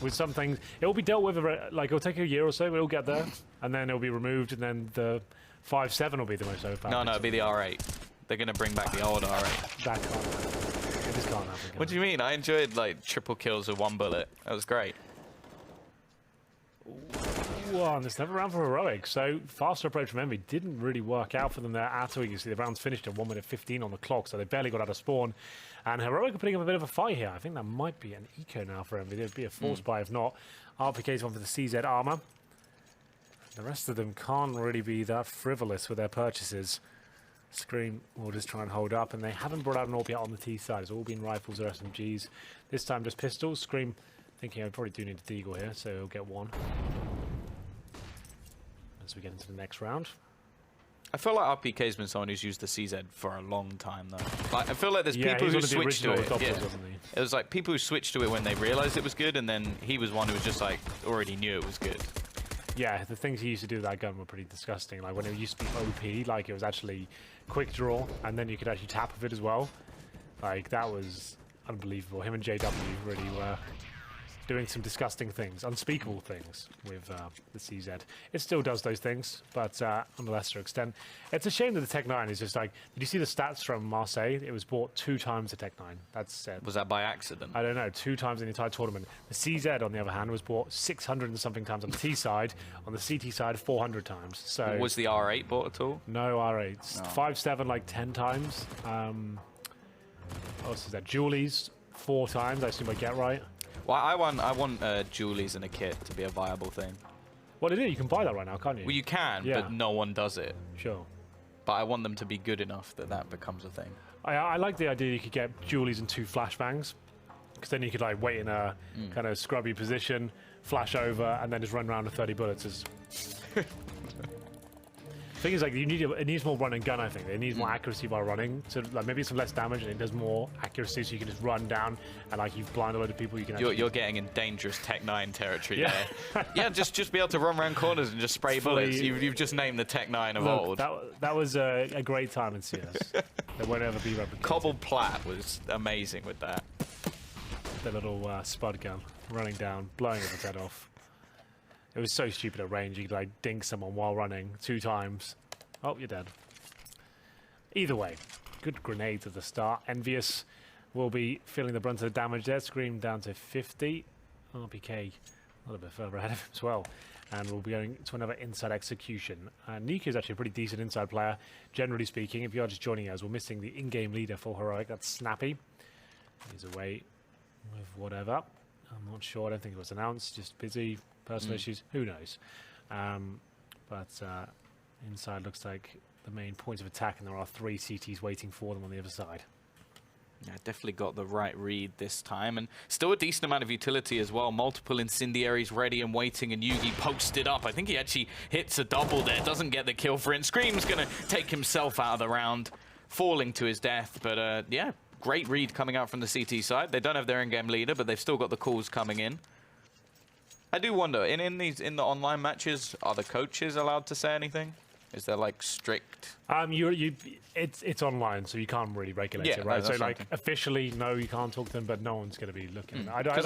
with some things, it will be dealt with, like, it'll take a year or so, but it'll get there, and then it'll be removed, and then the 5.7 will be the most overpowered.
No, it'll be the R8. They're going to bring back the old R8.
That can't happen. It just can't happen.
What do you mean? I enjoyed, like, triple kills with 1 bullet. That was great.
Well, and it's never round for Heroic, so faster approach from Envy didn't really work out for them there at all. You see the round's finished at 1 minute 15 on the clock, so they barely got out of spawn. And Heroic are putting up a bit of a fight here. I think that might be an eco now for Envy. There'd be a force buy if not. RPK's one for the CZ armor. The rest of them can't really be that frivolous with their purchases. Scream will just try and hold up, and they haven't brought out an AWP yet on the T side. It's all been rifles or SMGs. This time just pistols. Scream thinking I probably do need a deagle here, so he'll get one. As we get into the next round.
I feel like RPK's been someone who's used the CZ for a long time, though. Like, I feel like there's people who switched to it. Yeah. It was like people who switched to it when they realized it was good, and then he was one who was just like already knew it was good.
Yeah, the things he used to do with that gun were pretty disgusting. Like when it used to be OP, like it was actually quick draw, and then you could actually tap with it as well. Like that was unbelievable. Him and JW really were doing some disgusting things, unspeakable things with the CZ. It still does those things, but on a lesser extent. It's a shame that the Tech 9 is just like, did you see the stats from Marseille? It was bought 2 times the Tech 9. That's it.
Was that by accident?
I don't know, 2 times in the entire tournament. The CZ, on the other hand, was bought 600 and something times on the T side. On the CT side, 400 times. So
was the R8 bought at all?
No R8s.
No.
5.7 like 10 times. What else is that? Julies 4 times. I assume I get right.
Well, I want Julies and a kit to be a viable thing.
Well, it is. You can buy that right now, can't you?
Well, you can,
yeah.
but no one does it.
Sure.
But I want them to be good enough that that becomes a thing.
I like the idea you could get Julies and 2 flashbangs, because then you could like wait in a kind of scrubby position, flash over, and then just run around with 30 bullets. thing is, like, it needs more run and gun. I think it needs more accuracy while running. So like maybe some less damage and it does more accuracy, so you can just run down and like you've blind a load of people. You can.
You're getting in dangerous Tech 9 territory
Yeah.
there. Yeah, just be able to run around corners and just spray bullets. You've just named the Tech 9 of old.
That was a great time in CS. There won't ever be replicated.
Cobbled Plat was amazing with that.
The little spud gun running down, blowing everyone's head off. It was so stupid at range. You could like dink someone while running 2 times. Oh, you're dead. Either way, good grenades at the start. Envious will be feeling the brunt of the damage there. Scream down to 50. RPK a little bit further ahead of him as well. And we'll be going to another inside execution. Nico is actually a pretty decent inside player, generally speaking. If you are just joining us, we're missing the in-game leader for Heroic. That's Snappy. He's away with whatever. I'm not sure. I don't think it was announced. Just busy. Personal issues. Who knows? But inside looks like the main point of attack, and there are 3 CTs waiting for them on the other side.
Yeah, definitely got the right read this time, and still a decent amount of utility as well. Multiple incendiaries ready and waiting, and Yugi posted up. I think he actually hits a double there, doesn't get the kill for it. Scream's going to take himself out of the round, falling to his death. But yeah, great read coming out from the CT side. They don't have their in-game leader, but they've still got the calls coming in. I do wonder, in the online matches, are the coaches allowed to say anything? Is there like strict?
It's online, so you can't really regulate it, right?
No,
so like officially, no, you can't talk to them, but no one's going to be looking.
Because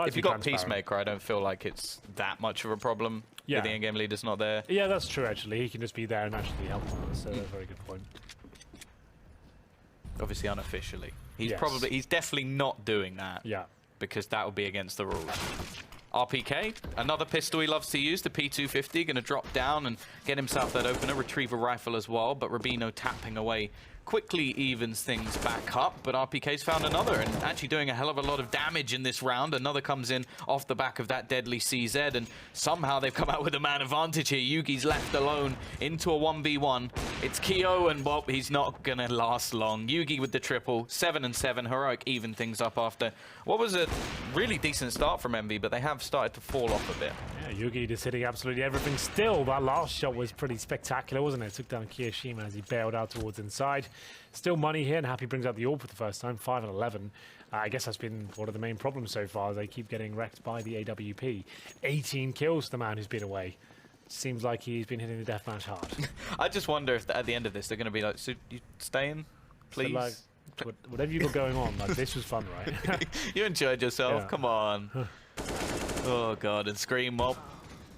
if you've got Peacemaker, I don't feel like it's that much of a problem.
Yeah,
if the in-game leader's not there.
Yeah, that's true. Actually, he can just be there and actually help them. So that's a very good point.
Obviously, unofficially, he's
Yes.
he's definitely not doing that.
Yeah.
Because that would be against the rules. RPK, another pistol he loves to use, the P250, going to drop down and get himself that opener, retrieve a rifle as well, but Rubino tapping away quickly evens things back up, but RPK's found another and actually doing a hell of a lot of damage in this round. Another comes in off the back of that deadly CZ, and somehow they've come out with a man advantage here. Yugi's left alone into a 1v1. It's Kyo, and well, he's not going to last long. Yugi with the triple, 7 and 7. Heroic even things up after what was a really decent start from Envy, but they have started to fall off a bit.
Yeah, Yugi just hitting absolutely everything. Still, that last shot was pretty spectacular, wasn't it? Took down Kiyoshima as he bailed out towards inside. Still money here, and Happy brings out the AWP for the first time, 5 and 11. I guess that's been one of the main problems so far. They keep getting wrecked by the AWP. 18 kills for the man who's been away. Seems like he's been hitting the deathmatch hard.
I just wonder if at the end of this they're going to be like, so you staying, please?
So like, whatever you've got going on, like, this was fun, right?
You enjoyed yourself,
Yeah.
come on. Oh god, and Scream, well,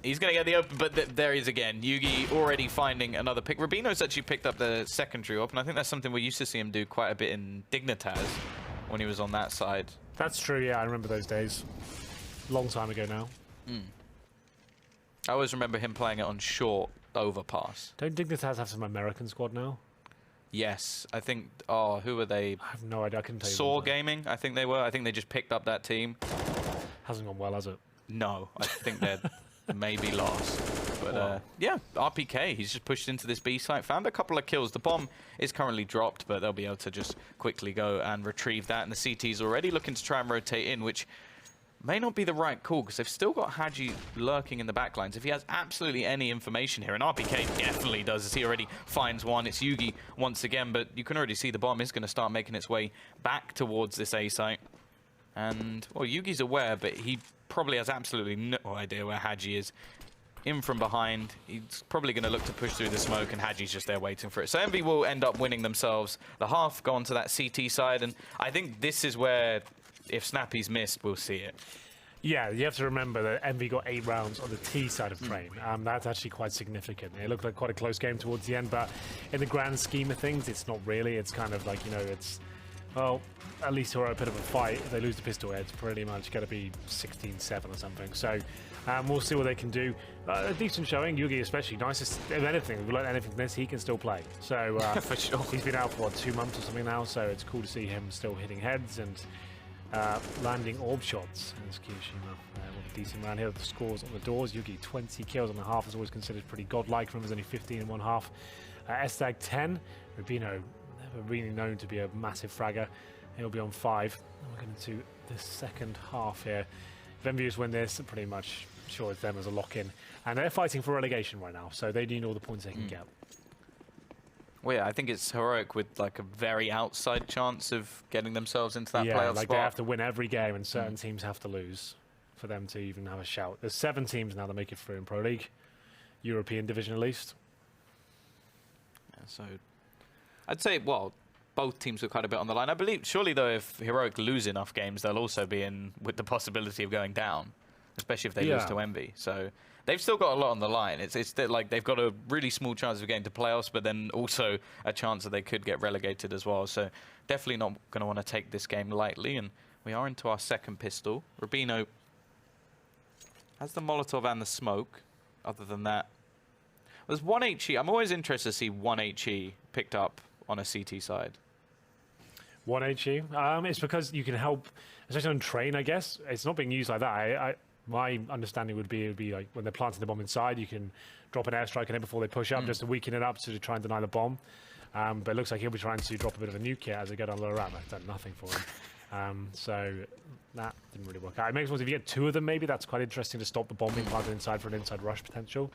he's going to get the open, but there he is again. Yugi already finding another pick. Rubino's actually picked up the secondary op, and I think that's something we used to see him do quite a bit in Dignitas when he was on that side.
That's true, yeah, I remember those days. Long time ago now.
I always remember him playing it on short overpass.
Don't Dignitas have some American squad now?
Yes, I think, oh, who were they?
I have no idea, I couldn't tell you.
Saw Gaming, I think they were. I think they just picked up that team.
Hasn't gone well, has it?
No, I think they're maybe lost. But yeah, RPK, he's just pushed into this B site, found a couple of kills. The bomb is currently dropped, but they'll be able to just quickly go and retrieve that. And the CT's already looking to try and rotate in, which may not be the right call, because they've still got Haji lurking in the backlines. If he has absolutely any information here, and RPK definitely does, as he already finds one. It's Yugi once again, but you can already see the bomb is going to start making its way back towards this A site. And, well, Yugi's aware, but he probably has absolutely no idea where Haji is. In from behind, he's probably going to look to push through the smoke, and Haji's just there waiting for it. So Envy will end up winning themselves the half, go on to that CT side, and I think this is where, if Snappy's missed, we'll see it.
Yeah, you have to remember that Envy got 8 rounds on the T side of frame. That's actually quite significant. It looked like quite a close game towards the end, but in the grand scheme of things, it's not really. It's kind of like, you know, it's, well, at least we're a bit of a fight. If they lose the pistol, it's pretty much going to be 16-7 or something. So we'll see what they can do. A decent showing. Yugi especially, nicest, if anything, if we learn anything from this, he can still play. So
for sure.
He's been out for, what, 2 months or something now, so it's cool to see him still hitting heads and landing orb shots. There's Kiyoshima with a decent round here with the scores on the doors. Yugi 20 kills on the half is always considered pretty godlike. Remember, there's only 15 in one half. Estag 10. Rubino, never really known to be a massive fragger. He'll be on 5. We're getting to the second half here. If Envious win this, pretty much sure it's them as a lock-in. And they're fighting for relegation right now, so they need all the points they can get.
Well, yeah, I think it's Heroic with like a very outside chance of getting themselves into that
Yeah,
playoff
like
spot.
they have to win every game, and certain teams have to lose for them to even have a shout. There's 7 teams now that make it through in Pro League, European division at least.
Yeah, so I'd say, well, both teams were quite a bit on the line. I believe, surely though, if Heroic lose enough games, they'll also be in with the possibility of going down, especially if they lose to Envy. So they've still got a lot on the line. It's like they've got a really small chance of getting to playoffs, but then also a chance that they could get relegated as well. So definitely not going to want to take this game lightly. And we are into our second pistol. Rubino has the Molotov and the smoke. Other than that, there's 1 HE. I'm always interested to see 1 HE picked up on a CT side.
1 HE. It's because you can help, especially on train, I guess. It's not being used like that. My understanding would be like when they're planting the bomb inside, you can drop an airstrike in it before they push up, just to weaken it up to try and deny the bomb. But it looks like he'll be trying to drop a bit of a nuke here as they go down lower ramp. I've done nothing for him. So that didn't really work out. It makes sense if you get 2 of them, maybe that's quite interesting to stop the bomb being planted inside for an inside rush potential.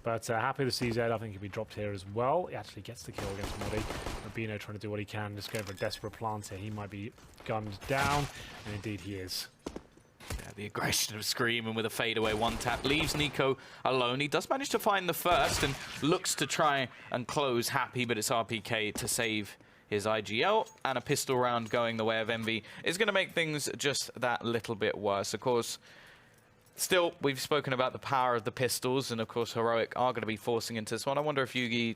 But happy to see Zed. I think he'll be dropped here as well. He actually gets the kill against Modi. Rubino trying to do what he can, just going for a desperate plant here. He might be gunned down, and indeed he is.
Yeah, the aggression of Scream, and with a fadeaway 1-tap leaves Nico alone. He does manage to find the first and looks to try and close Happy, but it's RPK to save his IGL, and a pistol round going the way of Envy is going to make things just that little bit worse. Of course, still, we've spoken about the power of the pistols, and of course Heroic are going to be forcing into this one. I wonder if Yugi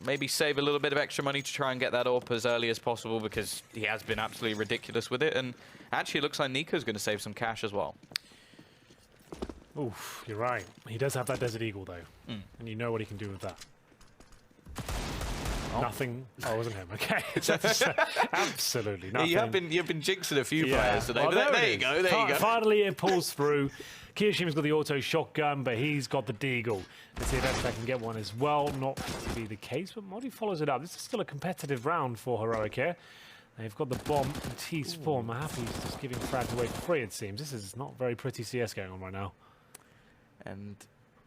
maybe save a little bit of extra money to try and get that up as early as possible, because he has been absolutely ridiculous with it. And actually, it looks like Nico's going to save some cash as well.
Oof, you're right. He does have that Desert Eagle, though. And you know what he can do with that. Oh. Nothing. Oh, it wasn't him. Okay. Absolutely nothing.
You've been jinxing a few players today.
Well,
there you go. There you go.
Finally, it pulls through. Kiyoshima's got the auto shotgun, but he's got the Deagle. Let's see if Fnatic can get one as well. Not to be the case, but Modi follows it up. This is still a competitive round for Heroic here. They've got the bomb in T's form. Mahaffey's just giving frags away for free, it seems. This is not very pretty CS going on right now.
And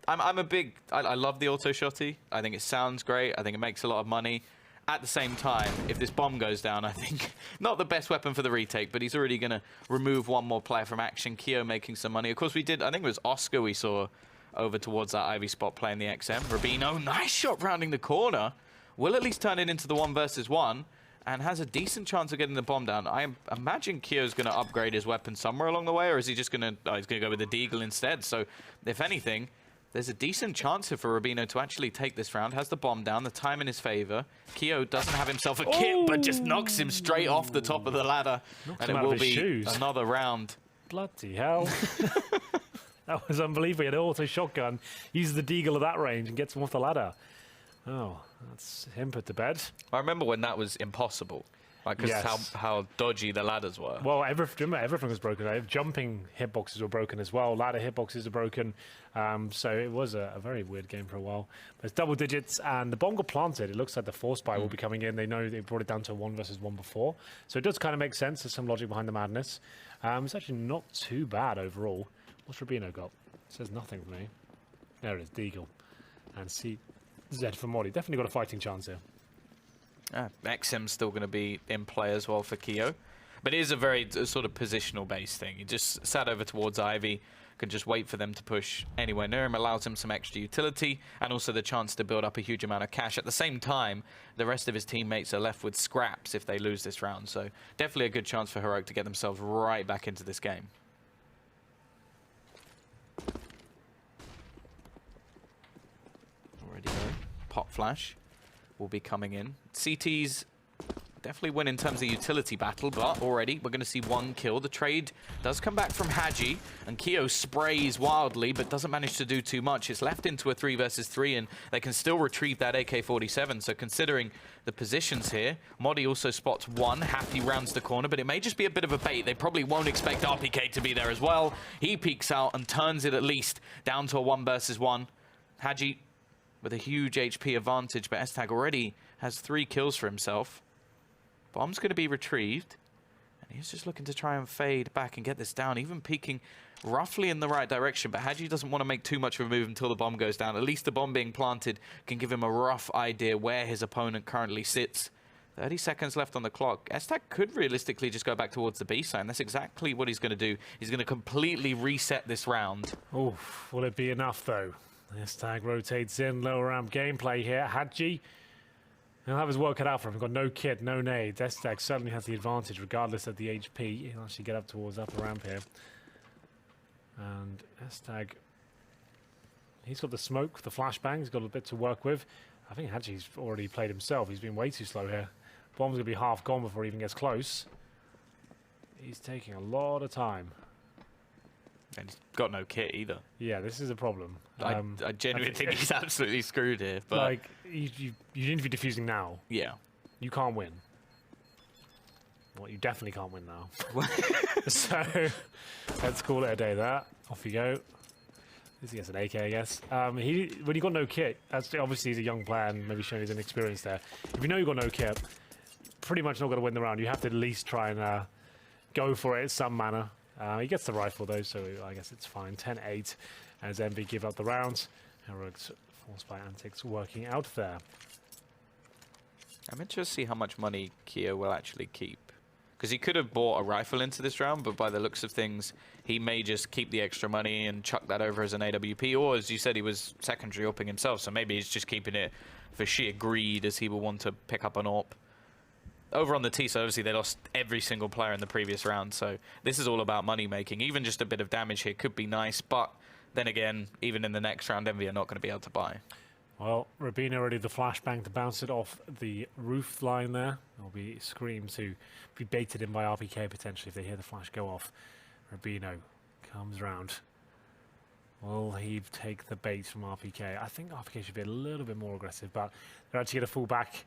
I'm a big... I love the auto shotty. I think it sounds great. I think it makes a lot of money. At the same time, if this bomb goes down, I think not the best weapon for the retake, but he's already going to remove one more player from action. Keo making some money. Of course, we did... I think it was Oscar we saw over towards that Ivy spot playing the XM. Rubino, nice shot rounding the corner. Will at least turn it into the 1 versus 1. And has a decent chance of getting the bomb down. I imagine Kyo's going to upgrade his weapon somewhere along the way, or is he just going to... he's going to go with the Deagle instead. So, if anything, there's a decent chance here for Rubino to actually take this round. Has the bomb down, the time in his favor. Kyo doesn't have himself a kit, but just knocks him straight off the top of the ladder.
Knocked
and
him
it
out
will
of his
be
shoes.
another round.
Bloody hell. That was unbelievable. He had an auto shotgun, uses the Deagle at that range, and gets him off the ladder. Oh, that's him put to bed.
I remember when that was impossible. Like, because how dodgy the ladders were.
Well, everything was broken. Jumping hitboxes were broken as well. Ladder hitboxes are broken. So it was a very weird game for a while. But it's double digits, and the bomb got planted. It looks like the force buy will be coming in. They know they brought it down to a 1 versus 1 before. So it does kind of make sense. There's some logic behind the madness. It's actually not too bad overall. What's Rubino got? It says nothing for me. There it is, Deagle. And C Z for Modi. Definitely got a fighting chance here.
XM's still going to be in play as well for Keo. But it is a very sort of positional-based thing. He just sat over towards Ivy, can just wait for them to push anywhere near him, allows him some extra utility, and also the chance to build up a huge amount of cash. At the same time, the rest of his teammates are left with scraps if they lose this round. So definitely a good chance for Heroic to get themselves right back into this game. Already though, Pop Flash will be coming in. CT's definitely win in terms of utility battle, but already we're going to see 1 kill. The trade does come back from Haji, and Keo sprays wildly, but doesn't manage to do too much. It's left into a 3 versus 3, and they can still retrieve that AK-47. So considering the positions here, Modi also spots 1. Happy rounds the corner, but it may just be a bit of a bait. They probably won't expect RPK to be there as well. He peeks out and turns it at least down to a 1 versus 1. Haji with a huge HP advantage, but S-Tag already has 3 kills for himself. Bomb's going to be retrieved,
And he's just looking to try and fade back and get this down, even peeking roughly in the right direction. But Hadji doesn't want to make too much of a move until the bomb goes down. At least the bomb being planted can give him a rough idea where his opponent currently sits. 30 seconds left on the clock. Estak could realistically just go back towards the B side, and that's exactly what he's going to do. He's going to completely reset this round.
Oh, will it be enough, though? Estak rotates in, lower ramp gameplay here. Hadji, he'll have his work cut out for him. Got no kit, no nades. Estak certainly has the advantage, regardless of the HP. He'll actually get up towards upper ramp here. And Estak, he's got the smoke, the flashbang. He's got a bit to work with. I think Hadji's already played himself. He's been way too slow here. Bomb's going to be half gone before he even gets close. He's taking a lot of time.
And he's got no kit either.
Yeah, this is a problem.
I genuinely think he's absolutely screwed here. But
like, you need to be defusing now.
yeah.
You can't win. Well, you definitely can't win now. So, let's call it a day there. Off you go. He gets an AK, I guess. When you got no kit, obviously he's a young player and maybe showing his inexperience there. If you know you've got no kit, pretty much not going to win the round. You have to at least try and go for it in some manner. He gets the rifle though, so I guess it's fine. 10-8 as MB give up the round. Heroics forced by antics working out there.
I'm interested to see how much money Kia will actually keep. Because he could have bought a rifle into this round, but by the looks of things, he may just keep the extra money and chuck that over as an AWP. Or, as you said, he was secondary upping himself, so maybe he's just keeping it for sheer greed as he will want to pick up an AWP. Over on the T side, obviously, they lost every single player in the previous round, so this is all about money making. Even just a bit of damage here could be nice, but then again, even in the next round, Envy are not going to be able to buy.
Well, Rabina already the flashbang to bounce it off the roof line there. There'll be Scream to be baited in by RPK potentially if they hear the flash go off. Rabino comes round. Will he take the bait from RPK? I think RPK should be a little bit more aggressive, but they're actually going to fall back.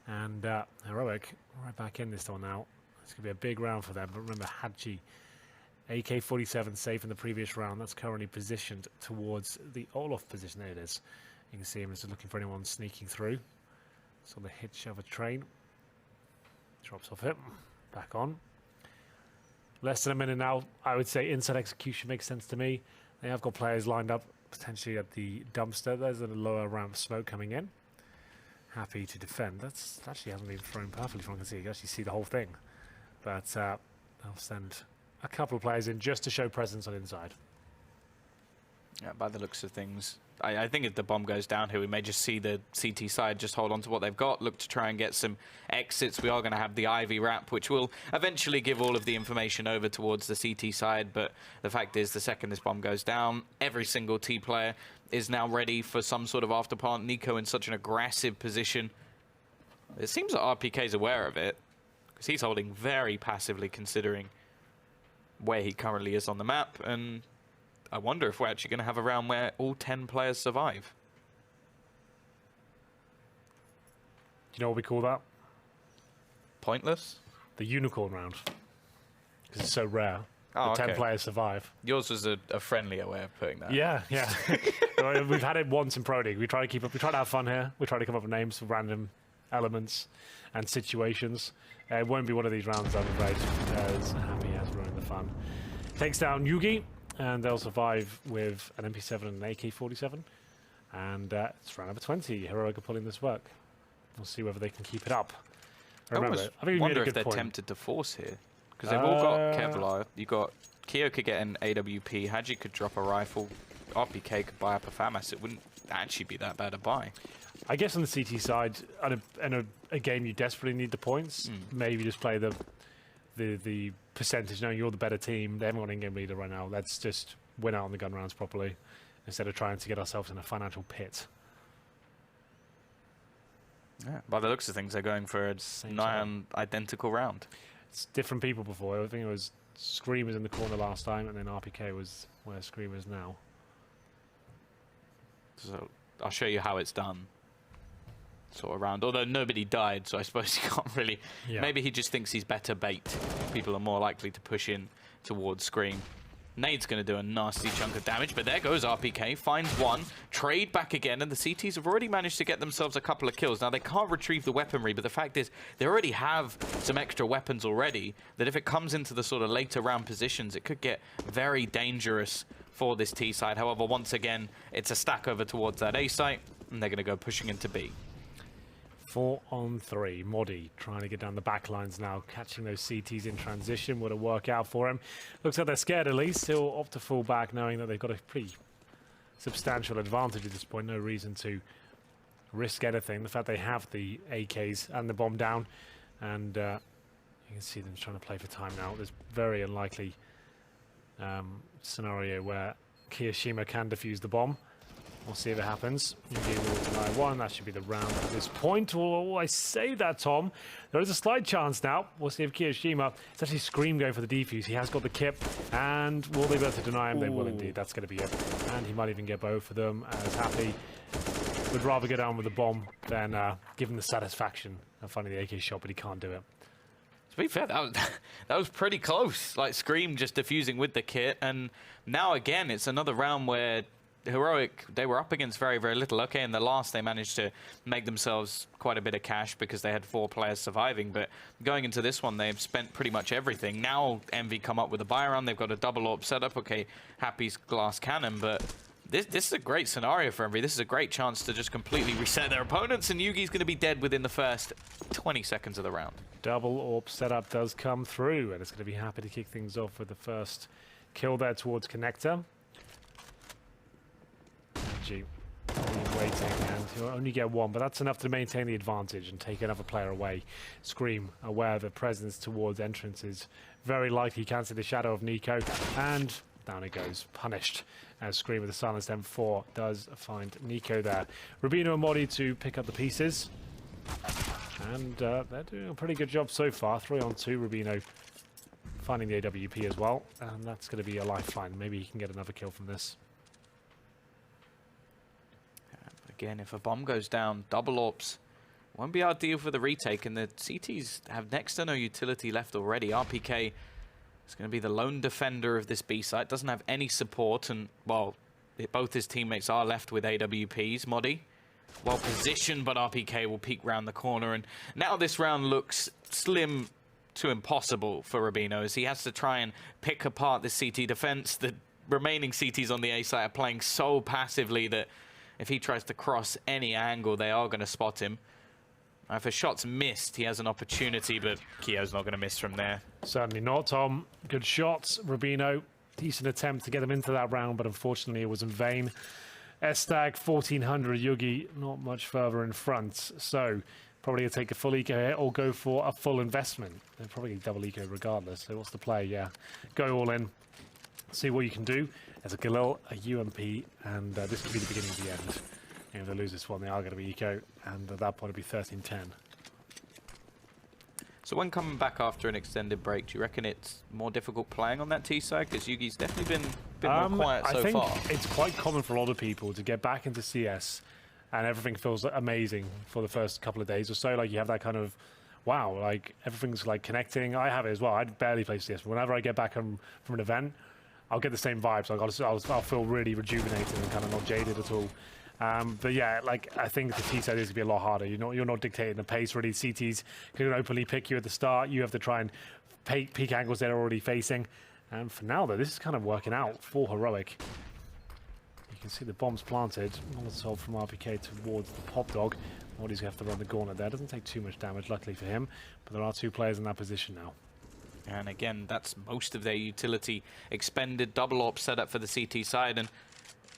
And Heroic right back in this one now. It's going to be a big round for them. But remember, Hadji, AK-47 safe in the previous round. That's currently positioned towards the Olaf position. There it is. You can see him just looking for anyone sneaking through. It's on the hitch of a train. Drops off it. Back on. Less than a minute now. I would say inside execution makes sense to me. They have got players lined up potentially at the dumpster. There's a lower ramp smoke coming in. Happy to defend. That's actually hasn't been thrown perfectly from what I can see. You can actually see the whole thing. But they'll send a couple of players in just to show presence on inside.
Yeah, by the looks of things, I think if the bomb goes down here, we may just see the CT side just hold on to what they've got, look to try and get some exits. We are going to have the Ivy wrap, which will eventually give all of the information over towards the CT side. But the fact is, the second this bomb goes down, every single T player is now ready for some sort of afterplant. Nico in such an aggressive position. It seems that RPK is aware of it, because he's holding very passively considering where he currently is on the map. And I wonder if we're actually going to have a round where all 10 players survive.
Do you know what we call that?
Pointless?
The unicorn round. Because it's so rare.
Oh,
the 10
okay.
players survive.
Yours was a friendlier way of putting that.
Yeah, yeah. We've had it once in Pro League. We try to keep up. We try to have fun here. We try to come up with names for random elements and situations. It won't be one of these rounds, I'm afraid, as Happy has ruined the fun. Takes down Yugi. And they'll survive with an MP7 and an AK-47. And it's round number 20. Heroic are pulling this work. We'll see whether they can keep it up. Remember, I think we made
wonder
a
if
good
they're
point.
tempted to force here. Because they've all got Kevlar. You got Keo could get an AWP. Hadji could drop a rifle. RPK could buy up a FAMAS. It wouldn't actually be that bad a buy.
I guess on the CT side, in a game you desperately need the points, maybe just play the percentage, knowing you're the better team. They haven't got an in-game leader right now. Let's just win out on the gun rounds properly instead of trying to get ourselves in a financial pit.
Yeah. By the looks of things, they're going for a identical round.
It's different people before. I think it was Scream was in the corner last time, and then RPK was where Scream is now.
So I'll show you how it's done. Sort of round. Although nobody died, so I suppose you can't really... Yeah. Maybe he just thinks he's better bait. People are more likely to push in towards Scream. Nade's going to do a nasty chunk of damage, but there goes RPK, finds one, trade back again, and the CTs have already managed to get themselves a couple of kills. Now, they can't retrieve the weaponry, but the fact is they already have some extra weapons already, that if it comes into the sort of later round positions, it could get very dangerous for this T side. However, once again, it's a stack over towards that A site, and they're going to go pushing into B.
4 on 3. Modi trying to get down the back lines now, catching those CTs in transition. Would it work out for him? Looks like they're scared at least. He'll opt to fall back, knowing that they've got a pretty substantial advantage at this point. No reason to risk anything. The fact they have the AKs and the bomb down, and you can see them trying to play for time now. There's very unlikely scenario where Kiyoshima can defuse the bomb. We'll see if it happens. Yugi will deny one. That should be the round at this point. Oh, I say that, Tom. There is a slight chance now. We'll see if Kiyoshima... It's actually Scream going for the defuse. He has got the kip. And will they be able to deny him? They will indeed. That's going to be it. And he might even get both of them as happy. Would rather go down with the bomb than give him the satisfaction of finding the AK shot, but he can't do it.
To be fair, that was pretty close. Like, Scream just defusing with the kit. And now, again, it's another round where Heroic, they were up against very, very little. Okay, in the last, they managed to make themselves quite a bit of cash because they had 4 players surviving. But going into this one, they've spent pretty much everything. Now, Envy come up with a buy round. They've got a double AWP setup. Okay, Happy's glass cannon, but this is a great scenario for Envy. This is a great chance to just completely reset their opponents, and Yugi's going to be dead within the first 20 seconds of the round. Double
AWP setup does come through, and it's going to be Happy to kick things off with the first kill there towards Connector. Waiting, and he'll only get one, but that's enough to maintain the advantage and take another player away. Scream, aware of the presence towards entrance, is very likely. He can see the shadow of Nico, and down it goes, punished, as Scream with the silenced M4 does find Nico there. Rubino and Modi to pick up the pieces, and they're doing a pretty good job so far. 3 on 2, Rubino finding the AWP as well, and that's going to be a lifeline. Maybe he can get another kill from this.
Again, if a bomb goes down, double AWPs won't be ideal for the retake, and the CTs have next to no utility left already. RPK is going to be the lone defender of this B site, doesn't have any support, and, well, both his teammates are left with AWPs. Modi, well positioned, but RPK will peek round the corner, and now this round looks slim to impossible for Rubino, as he has to try and pick apart the CT defense. The remaining CTs on the A site are playing so passively that if he tries to cross any angle, they are going to spot him. If a shot's missed, he has an opportunity, but Kio's not going to miss from there.
Certainly not, Tom. Good shots. Rubino, decent attempt to get him into that round, but unfortunately it was in vain. S-Stag, 1400. Yugi, not much further in front. So, probably going to take a full eco here or go for a full investment. They're probably double eco regardless. So, what's the play? Yeah, go all in. See what you can do. There's a Galil, a UMP, and this could be the beginning of the end. And if they lose this one, they are going to be eco, and at that point it'll be 13-10.
So when coming back after an extended break, do you reckon it's more difficult playing on that T side? Because Yugi's definitely been more quiet so far.
I think it's quite common for a lot of people to get back into CS, and everything feels amazing for the first couple of days or so. Like, you have that kind of, wow, like everything's like connecting. I have it as well. I barely play CS, but whenever I get back from an event, I'll get the same vibes. I'll feel really rejuvenated and kind of not jaded at all. But yeah, like, I think the T side is going to be a lot harder. You're not dictating the pace really. CTs can openly pick you at the start. You have to try and peak angles they're already facing. And for now, though, this is kind of working out for Heroic. You can see the bombs planted. Molotov from RPK towards the Pop Dog. Modi's going to have to run the gauntlet there. Doesn't take too much damage, luckily for him. But there are 2 players in that position now.
And again, that's most of their utility expended. Double AWP set up for the CT side, and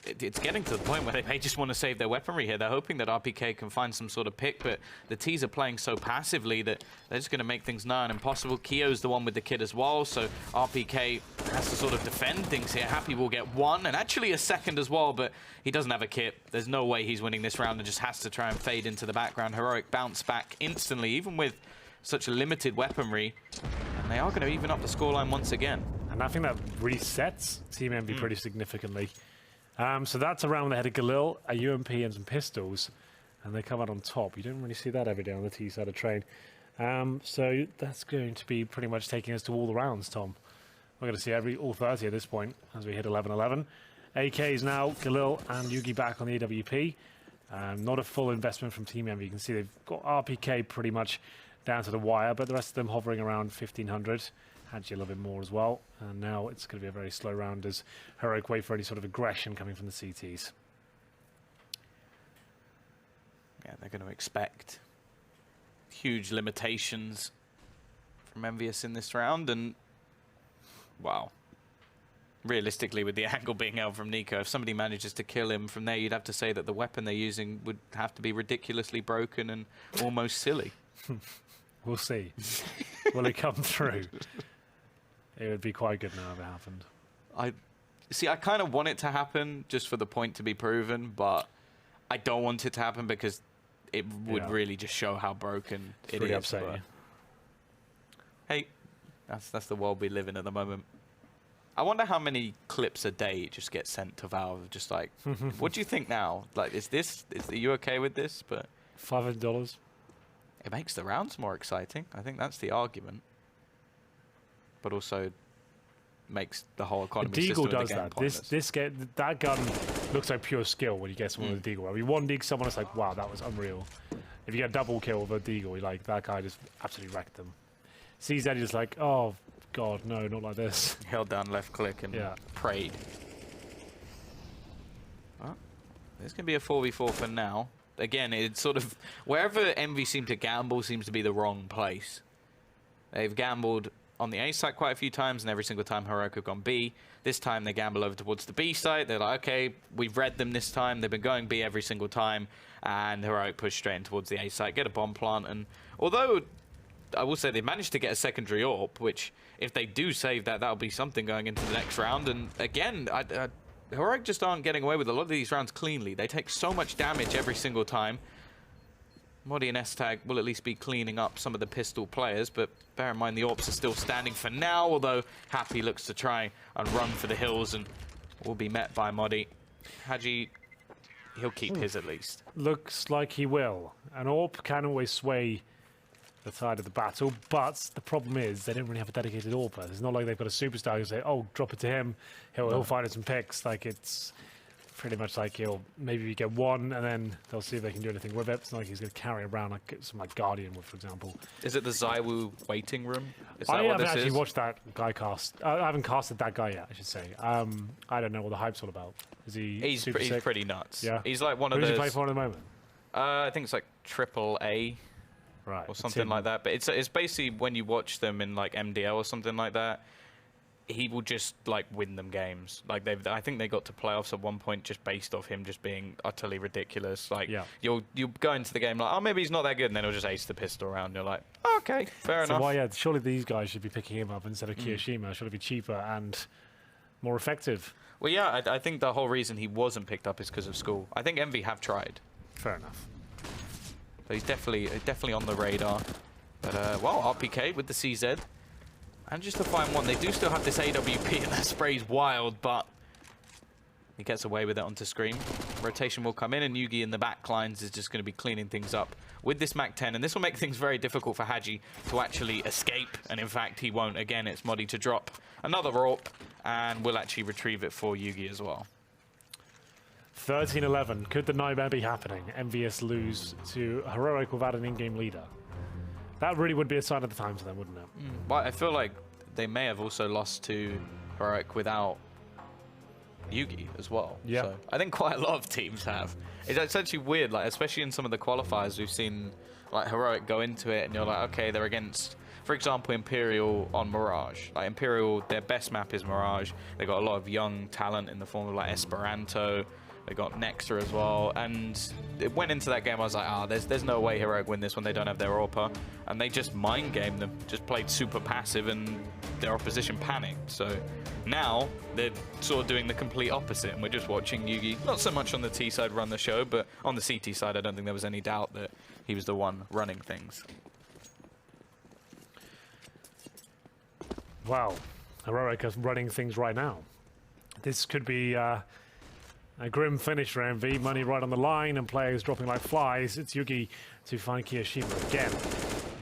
it's getting to the point where they may just want to save their weaponry here. They're hoping that RPK can find some sort of pick, but the T's are playing so passively that they're just going to make things nigh on impossible. Kio's the one with the kit as well, so RPK has to sort of defend things here. Happy will get 1, and actually a second as well, but he doesn't have a kit. There's no way he's winning this round and just has to try and fade into the background. Heroic bounce back instantly, even with such a limited weaponry. And they are going to even up the scoreline once again.
And I think that resets Team Envy pretty significantly. So that's a round where they had a Galil, a UMP, and some pistols, and they come out on top. You don't really see that every day on the T side of train. So that's going to be pretty much taking us to all the rounds, Tom. We're going to see all 30 at this point as we hit 11-11. AK is now Galil and Yugi back on the AWP. Not a full investment from Team Envy. You can see they've got RPK pretty much down to the wire, but the rest of them hovering around 1,500. Hadji a little bit more as well. And now it's going to be a very slow round as Heroic wait for any sort of aggression coming from the CTs.
Yeah, they're going to expect huge limitations from Envious in this round, and wow. Realistically, with the angle being held from Nico, if somebody manages to kill him from there, you'd have to say that the weapon they're using would have to be ridiculously broken and almost silly.
We'll see. Will it come through? It would be quite good now if it happened.
I kind of want it to happen just for the point to be proven, but I don't want it to happen because it would really just show how broken it is.
Upsetting.
Hey, that's the world we live in at the moment. I wonder how many clips a day just get sent to Valve. Just like, what do you think now? Like, are you okay with this? But
$500.
It makes the rounds more exciting. I think that's the argument. But also makes the whole economy system of the game pointless.
That gun looks like pure skill when you get someone with a deagle. I mean, one dig someone, it's like, wow, that was unreal. If you get a double kill with a deagle, you're like, that guy just absolutely wrecked them. CZ is like, oh god, no, not like this.
Held down left click and prayed. Well, there's going to be a 4v4 for now. Again, it's sort of wherever Envy seem to gamble seems to be the wrong place. They've gambled on the A site quite a few times, and every single time Heroic have gone B. This time they gamble over towards the B site. They're like, okay, we've read them this time. They've been going B every single time, and Heroic push straight in towards the A site, get a bomb plant, and although I will say they managed to get a secondary AWP, which if they do save that, that'll be something going into the next round. And again, Heroic just aren't getting away with a lot of these rounds cleanly. They take so much damage every single time. Modi and S-Tag will at least be cleaning up some of the pistol players, but bear in mind the AWPs are still standing for now, although Happy looks to try and run for the hills and will be met by Modi. Hadji, he'll keep his at least.
Looks like he will. An AWP can always sway the tide of the battle, but the problem is they don't really have a dedicated AWPer. It's not like they've got a superstar who say, oh, drop it to him, he'll find some picks. Like, it's pretty much like he'll maybe get one and then they'll see if they can do anything with it. It's not like he's going to carry around like some like Guardian would, for example.
Is it the Zywoo waiting room?
I haven't actually watched that guy cast. I haven't casted that guy yet, I should say. I don't know what the hype's all about. Is he?
He's pretty nuts.
Yeah,
he's like one of
those.
Who
does he play for at the moment?
I think it's like AAA.
Right,
or something like that. But it's basically when you watch them in like MDL or something like that, he will just like win them games. Like I think they got to playoffs at one point just based off him just being utterly ridiculous. Like you'll go into the game like, oh, maybe he's not that good, and then he'll just ace the pistol around. You're like, oh, okay, fair enough.
Well, yeah, surely these guys should be picking him up instead of Kiyoshima. Should it be cheaper and more effective?
Well, yeah, I think the whole reason he wasn't picked up is because of school. I think Envy have tried.
Fair enough.
So he's definitely on the radar. But, well, RPK with the CZ. And just to find one, they do still have this AWP, and that spray's wild, but he gets away with it onto screen. Rotation will come in, and Yugi in the back lines is just going to be cleaning things up with this MAC-10. And this will make things very difficult for Hadji to actually escape. And, in fact, he won't. Again, it's Modi to drop another AWP, and we'll actually retrieve it for Yugi as well.
13-11. Could the nightmare be happening? Envious lose to Heroic without an in-game leader. That really would be a sign of the times then, wouldn't it?
Well, I feel like they may have also lost to Heroic without Yugi as well.
Yeah.
So I think quite a lot of teams have. It's actually weird, like especially in some of the qualifiers we've seen like Heroic go into it and you're like, okay, they're against, for example, Imperial on Mirage. Like Imperial, their best map is Mirage. They got a lot of young talent in the form of like Esperanto. They got Nexter as well, and it went into that game. I was like, there's no way Heroic win this when they don't have their AWPer, and they just mind gamed them, just played super passive, and their opposition panicked. So now they're sort of doing the complete opposite, and we're just watching Yugi, not so much on the T side run the show, but on the CT side, I don't think there was any doubt that he was the one running things.
Wow, Heroic is running things right now. This could be a grim finish for MV. Money right on the line and players dropping like flies. It's Yugi to find Kiyoshima again.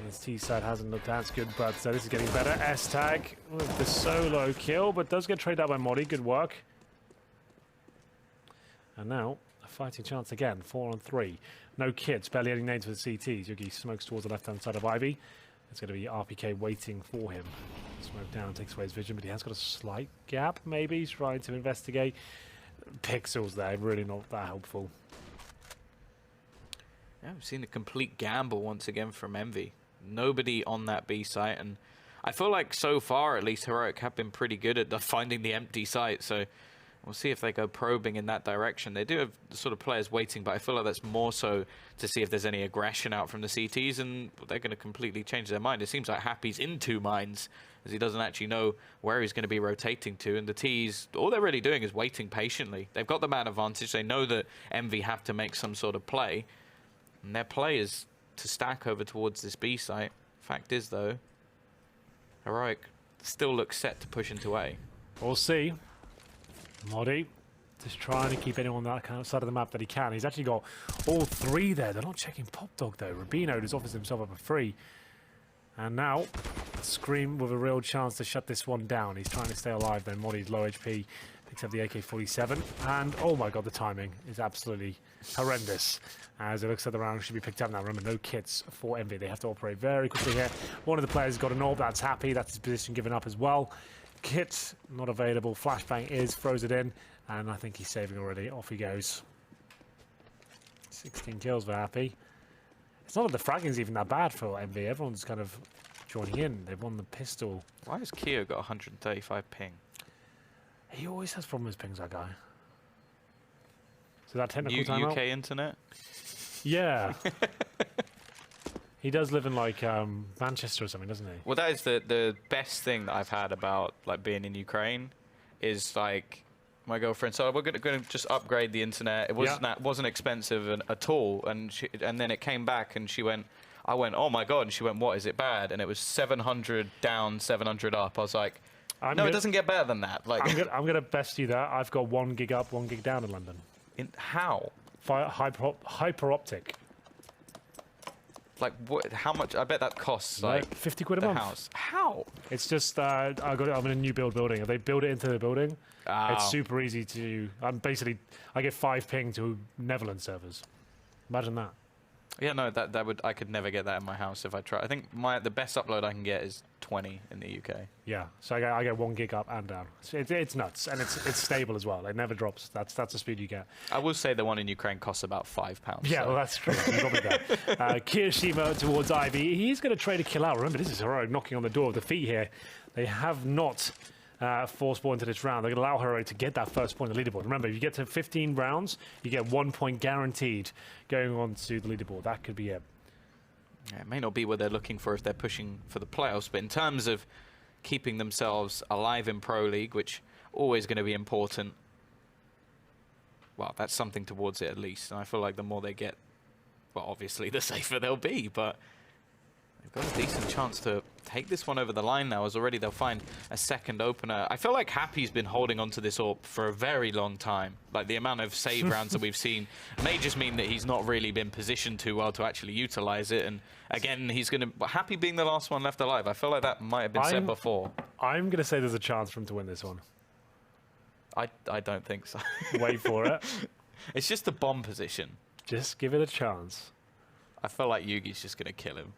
His T side hasn't looked as good, but this is getting better. S-Tag with the solo kill, but does get traded out by Modi. Good work. And now, a fighting chance again. 4 on 3. No kits, barely any nades for the CTs. Yugi smokes towards the left-hand side of Ivy. It's going to be RPK waiting for him. Smoke down, takes away his vision, but he has got a slight gap, maybe. He's trying to investigate. Pixels there, really not that helpful.
Yeah, we've seen a complete gamble once again from Envy. Nobody on that B site, and I feel like so far, at least, Heroic have been pretty good at finding the empty site, so we'll see if they go probing in that direction. They do have the sort of players waiting, but I feel like that's more so to see if there's any aggression out from the CTs, and they're going to completely change their mind. It seems like Happy's in 2 mines, as he doesn't actually know where he's going to be rotating to, and the Ts, all they're really doing is waiting patiently. They've got the man advantage. They know that Envy have to make some sort of play, and their play is to stack over towards this B site. Fact is, though, Heroic still looks set to push into A.
We'll see. Modi just trying to keep anyone on that kind of side of the map that he can. He's actually got all 3 there. They're not checking Pop Dog, though. Rubino just offers himself up a free. And now, Scream with a real chance to shut this one down. He's trying to stay alive, though. Modi's low HP. Picks up the AK-47. And, oh my god, the timing is absolutely horrendous. As it looks like the round should be picked up now. Remember, no kits for Envy. They have to operate very quickly here. One of the players got an AWP. That's Happy. That's his position given up as well. Kit not available. Flashbang is, throws it in. And I think he's saving already. Off he goes. 16 kills for Happy. It's not that the fragging's even that bad for Envy. Everyone's kind of joining in. They've won the pistol.
Why has Keo got 135 ping?
He always has problems with pings, that guy. So that technical timeout?
UK internet?
Yeah. He does live in like Manchester or something, doesn't he?
Well, that is the best thing that I've had about like being in Ukraine, is like my girlfriend. So we're going to just upgrade the internet. It wasn't expensive at all, and then it came back, and I went, oh my god, and she went, what, is it bad? And it was 700 down, 700 up. I was like, it doesn't get better than that. Like,
I'm gonna best you that. I've got 1 gig up, 1 gig down in London.
How?
Hyper optic.
Like what? How much? I bet that costs like
50 quid a month.
House. How?
It's just I'm in a new build building. They build it into the building.
Oh.
It's super easy to. I get 5 ping to Netherlands servers. Imagine that.
Yeah, no, I could never get that in my house if I try. I think the best upload I can get is 20 in the UK.
Yeah, so I get 1 gig up and down. It's nuts, and it's stable as well. It never drops. That's the speed you get.
I will say the one in Ukraine costs about £5.
Yeah,
so.
well, that's true. You got me there. Kirishima towards Ivy. He's going to trade a kill out. Remember, this is Heroic knocking on the door of defeat here. They have not forced ball into this round. They're going to allow Heroic to get that first point on the leaderboard. Remember, if you get to 15 rounds, you get 1 point guaranteed going on to the leaderboard. That could be it.
Yeah, it may not be what they're looking for if they're pushing for the playoffs, but in terms of keeping themselves alive in Pro League, which always going to be important, well, that's something towards it at least. And I feel like the more they get, well, obviously the safer they'll be, but they've got a decent chance to take this one over the line now, as already they'll find a second opener. I feel like Happy's been holding on to this AWP for a very long time. Like, the amount of save rounds that we've seen may just mean that he's not really been positioned too well to actually utilize it. And again, he's going to... Happy being the last one left alive. I feel like that might have been said before.
I'm going to say there's a chance for him to win this one.
I don't think so.
Wait for it.
It's just the bomb position.
Just give it a chance.
I feel like Yugi's just going to kill him.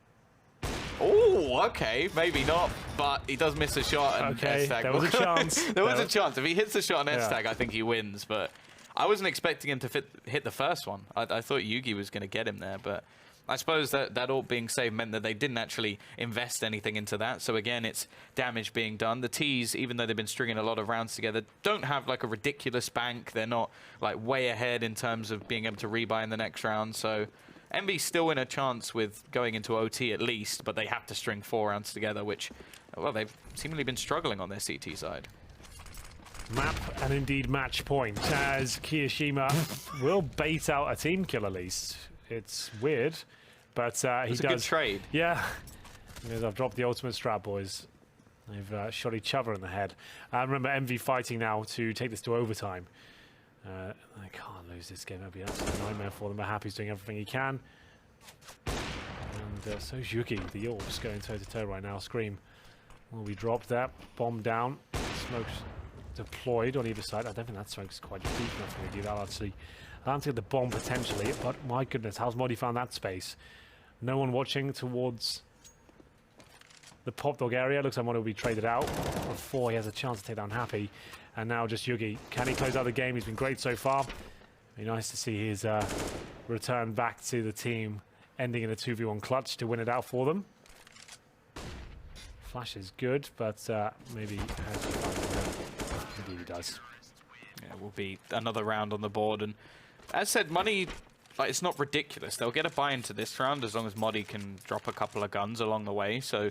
Oh, okay, maybe not, but he does miss a shot. And
okay,
S-Tag
there was a chance.
There was a chance. If he hits a shot on S-Tag, I think he wins, but I wasn't expecting him to hit the first one. I thought Yugi was going to get him there, but I suppose that all being saved meant that they didn't actually invest anything into that. So again, it's damage being done. The Ts, even though they've been stringing a lot of rounds together, don't have like a ridiculous bank. They're not like way ahead in terms of being able to rebuy in the next round. So Envy's still in a chance with going into OT at least, but they have to string 4 rounds together, which, well, they've seemingly been struggling on their CT side.
Map and indeed match point, as Kirishima will bait out a team kill at least. It's weird, but he does.
A good trade.
Yeah. I've dropped the ultimate strat, boys. They've shot each other in the head. Remember, Envy fighting now to take this to overtime. I can't lose this game. That'd be an absolute nightmare for them. But Happy's doing everything he can. And And so is Yuki. The Orbs going toe-to-toe right now. Scream will be dropped there. Bomb down. Smokes deployed on either side. I don't think that smoke's quite deep enough for me. That'll actually get the bomb potentially. But my goodness, how's Modi found that space? No one watching towards the pop dog area. Looks like Modi will be traded out before he has a chance to take down Happy. And now just Yugi. Can he close out the game? He's been great so far. Be nice to see his return back to the team, ending in a 2v1 clutch to win it out for them. Flash is good, but maybe indeed he does.
Yeah, it will be another round on the board, and as said, money, like, it's not ridiculous. They'll get a buy into this round as long as Modi can drop a couple of guns along the way, so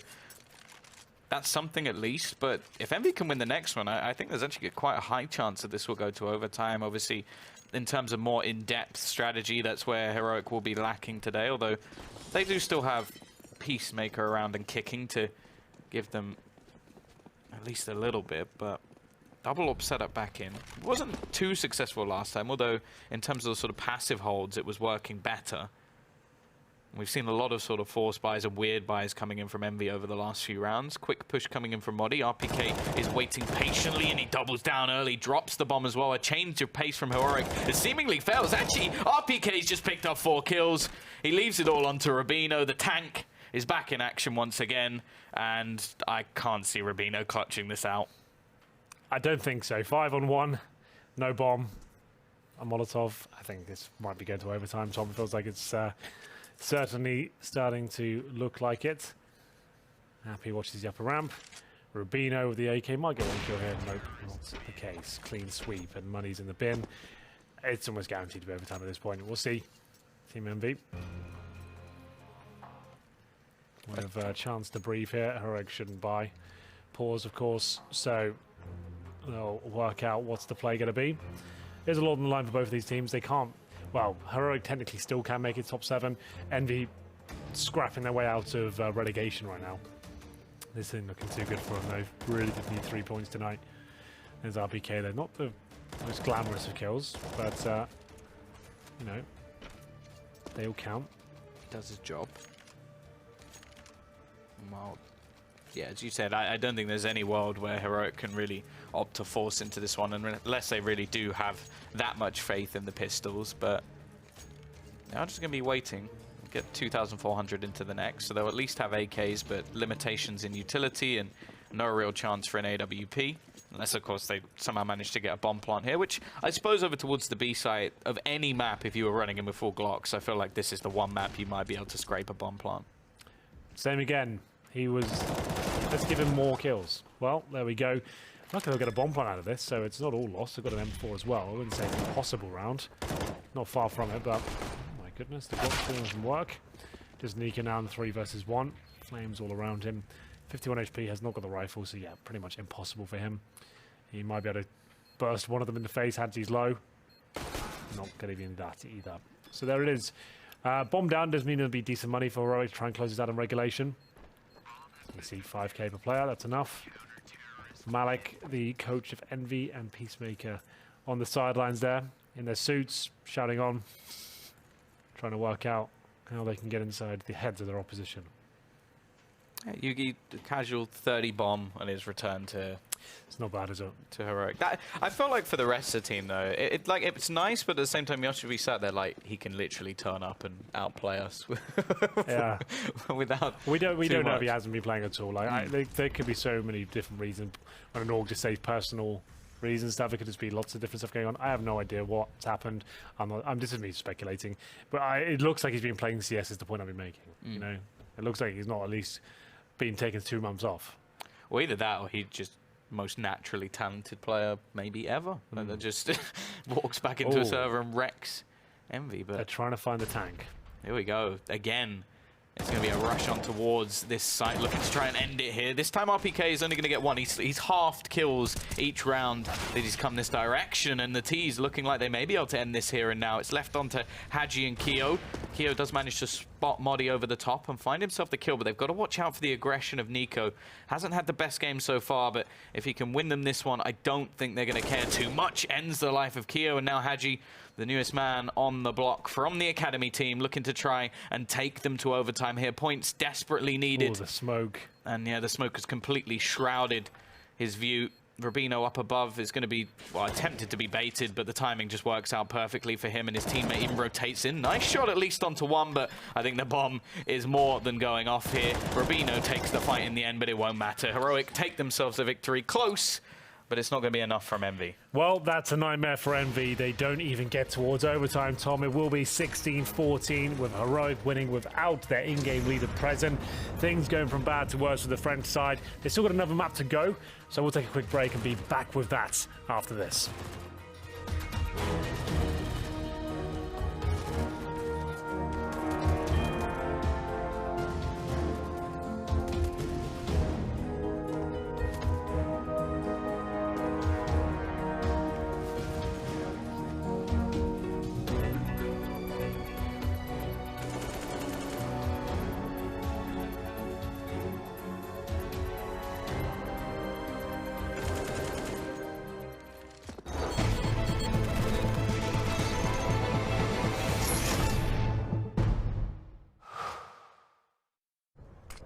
that's something at least. But if Envy can win the next one, I think there's actually quite a high chance that this will go to overtime. Obviously, in terms of more in-depth strategy, that's where Heroic will be lacking today, although they do still have Peacemaker around and kicking to give them at least a little bit. But double up setup back in wasn't too successful last time, although in terms of the sort of passive holds, it was working better. We've seen a lot of sort of force buys and weird buys coming in from Envy over the last few rounds. Quick push coming in from Modi. RPK is waiting patiently, and he doubles down early, drops the bomb as well. A change of pace from Heroic that seemingly fails. Actually, RPK's just picked up 4 kills. He leaves it all onto Rubino. The tank is back in action once again, and I can't see Rubino clutching this out.
I don't think so. 5-on-1, no bomb, a Molotov. I think this might be going to overtime. Tom, feels like it's certainly starting to look like it. Happy watches the upper ramp. Rubino with the AK might get one kill here. Nope, not the case. Clean sweep, and money's in the bin. It's almost guaranteed to be overtime at this point. We'll see. Team MV. We have a chance to breathe here. Heroic shouldn't buy. Pause, of course, so they'll work out what's the play going to be. There's a lot on the line for both of these teams. They can't, well, Heroic technically still can make it top 7. Envy scrapping their way out of relegation right now. This isn't looking too good for them, though. Really did need 3 points tonight. There's RBK there. Not the most glamorous of kills, but, you know, they all count.
He does his job. Well, yeah, as you said, I don't think there's any world where Heroic can really opt to force into this one, unless they really do have that much faith in the pistols. But they're just going to be waiting. Get 2,400 into the next, so they'll at least have AKs, but limitations in utility and no real chance for an AWP. Unless, of course, they somehow manage to get a bomb plant here, which I suppose over towards the B site of any map, if you were running in with full Glocks, I feel like this is the one map you might be able to scrape a bomb plant.
Same again. He was... Let's give him more kills. Well, there we go. Luckily they'll get a bomb plant out of this, so it's not all lost. They've got an M4 as well. I wouldn't say it's an impossible round. Not far from it, but... Oh my goodness, the Glock doing some work. Just Nika now in the 3 versus 1. Flames all around him. 51 HP, has not got the rifle, so yeah, pretty much impossible for him. He might be able to burst one of them in the face. Hadji's low. Not going to be in that either. So there it is. Bomb down does mean it'll be decent money for Heroic to try and close this out in regulation. You see 5k per player, that's enough. Malik, the coach of Envy, and Peacemaker on the sidelines there, in their suits, shouting on, trying to work out how they can get inside the heads of their opposition.
Yeah, Yugi, casual 30 bomb on his return to...
It's not bad, is it?
To Heroic. I felt like for the rest of the team, though, it's nice, but at the same time, you should be sat there like he can literally turn up and outplay us.
Yeah.
Without
we don't know
much.
if he hasn't been playing at all. Like there could be so many different reasons. When an org just says personal reasons, stuff, it could just be lots of different stuff going on. I have no idea what's happened. This is me speculating, but it looks like he's been playing CS. Is the point I've been making? You know, it looks like he's not at least been taking 2 months off.
Well, either that or he just most naturally talented player maybe ever. That just walks back into a server and wrecks Envy. But
they're trying to find the tank.
Here we go again. It's going to be a rush on towards this site, looking to try and end it here. This time RPK is only going to get 1. He's halved kills each round that he's come this direction, and the T's looking like they may be able to end this here and now. It's left onto Hadji and Keo. Keo does manage to spot Modi over the top and find himself the kill, but they've got to watch out for the aggression of Nico. Hasn't had the best game so far, but if he can win them this one, I don't think they're going to care too much. Ends the life of Keo, and now Hadji, the newest man on the block from the Academy team, looking to try and take them to overtime. overtime here. Points desperately needed.
Oh, the smoke.
And yeah, the smoke has completely shrouded his view. Rubino up above is going to be, well, attempted to be baited, but the timing just works out perfectly for him, and his teammate even rotates in. Nice shot at least onto one, but I think the bomb is more than going off here. Rubino takes the fight in the end, but it won't matter. Heroic take themselves a victory. Close, but it's not going to be enough from Envy.
Well, that's a nightmare for Envy. They don't even get towards overtime, Tom. It will be 16-14 with Heroic winning without their in-game leader present. Things going from bad to worse for the French side. They've still got another map to go, so we'll take a quick break and be back with that after this.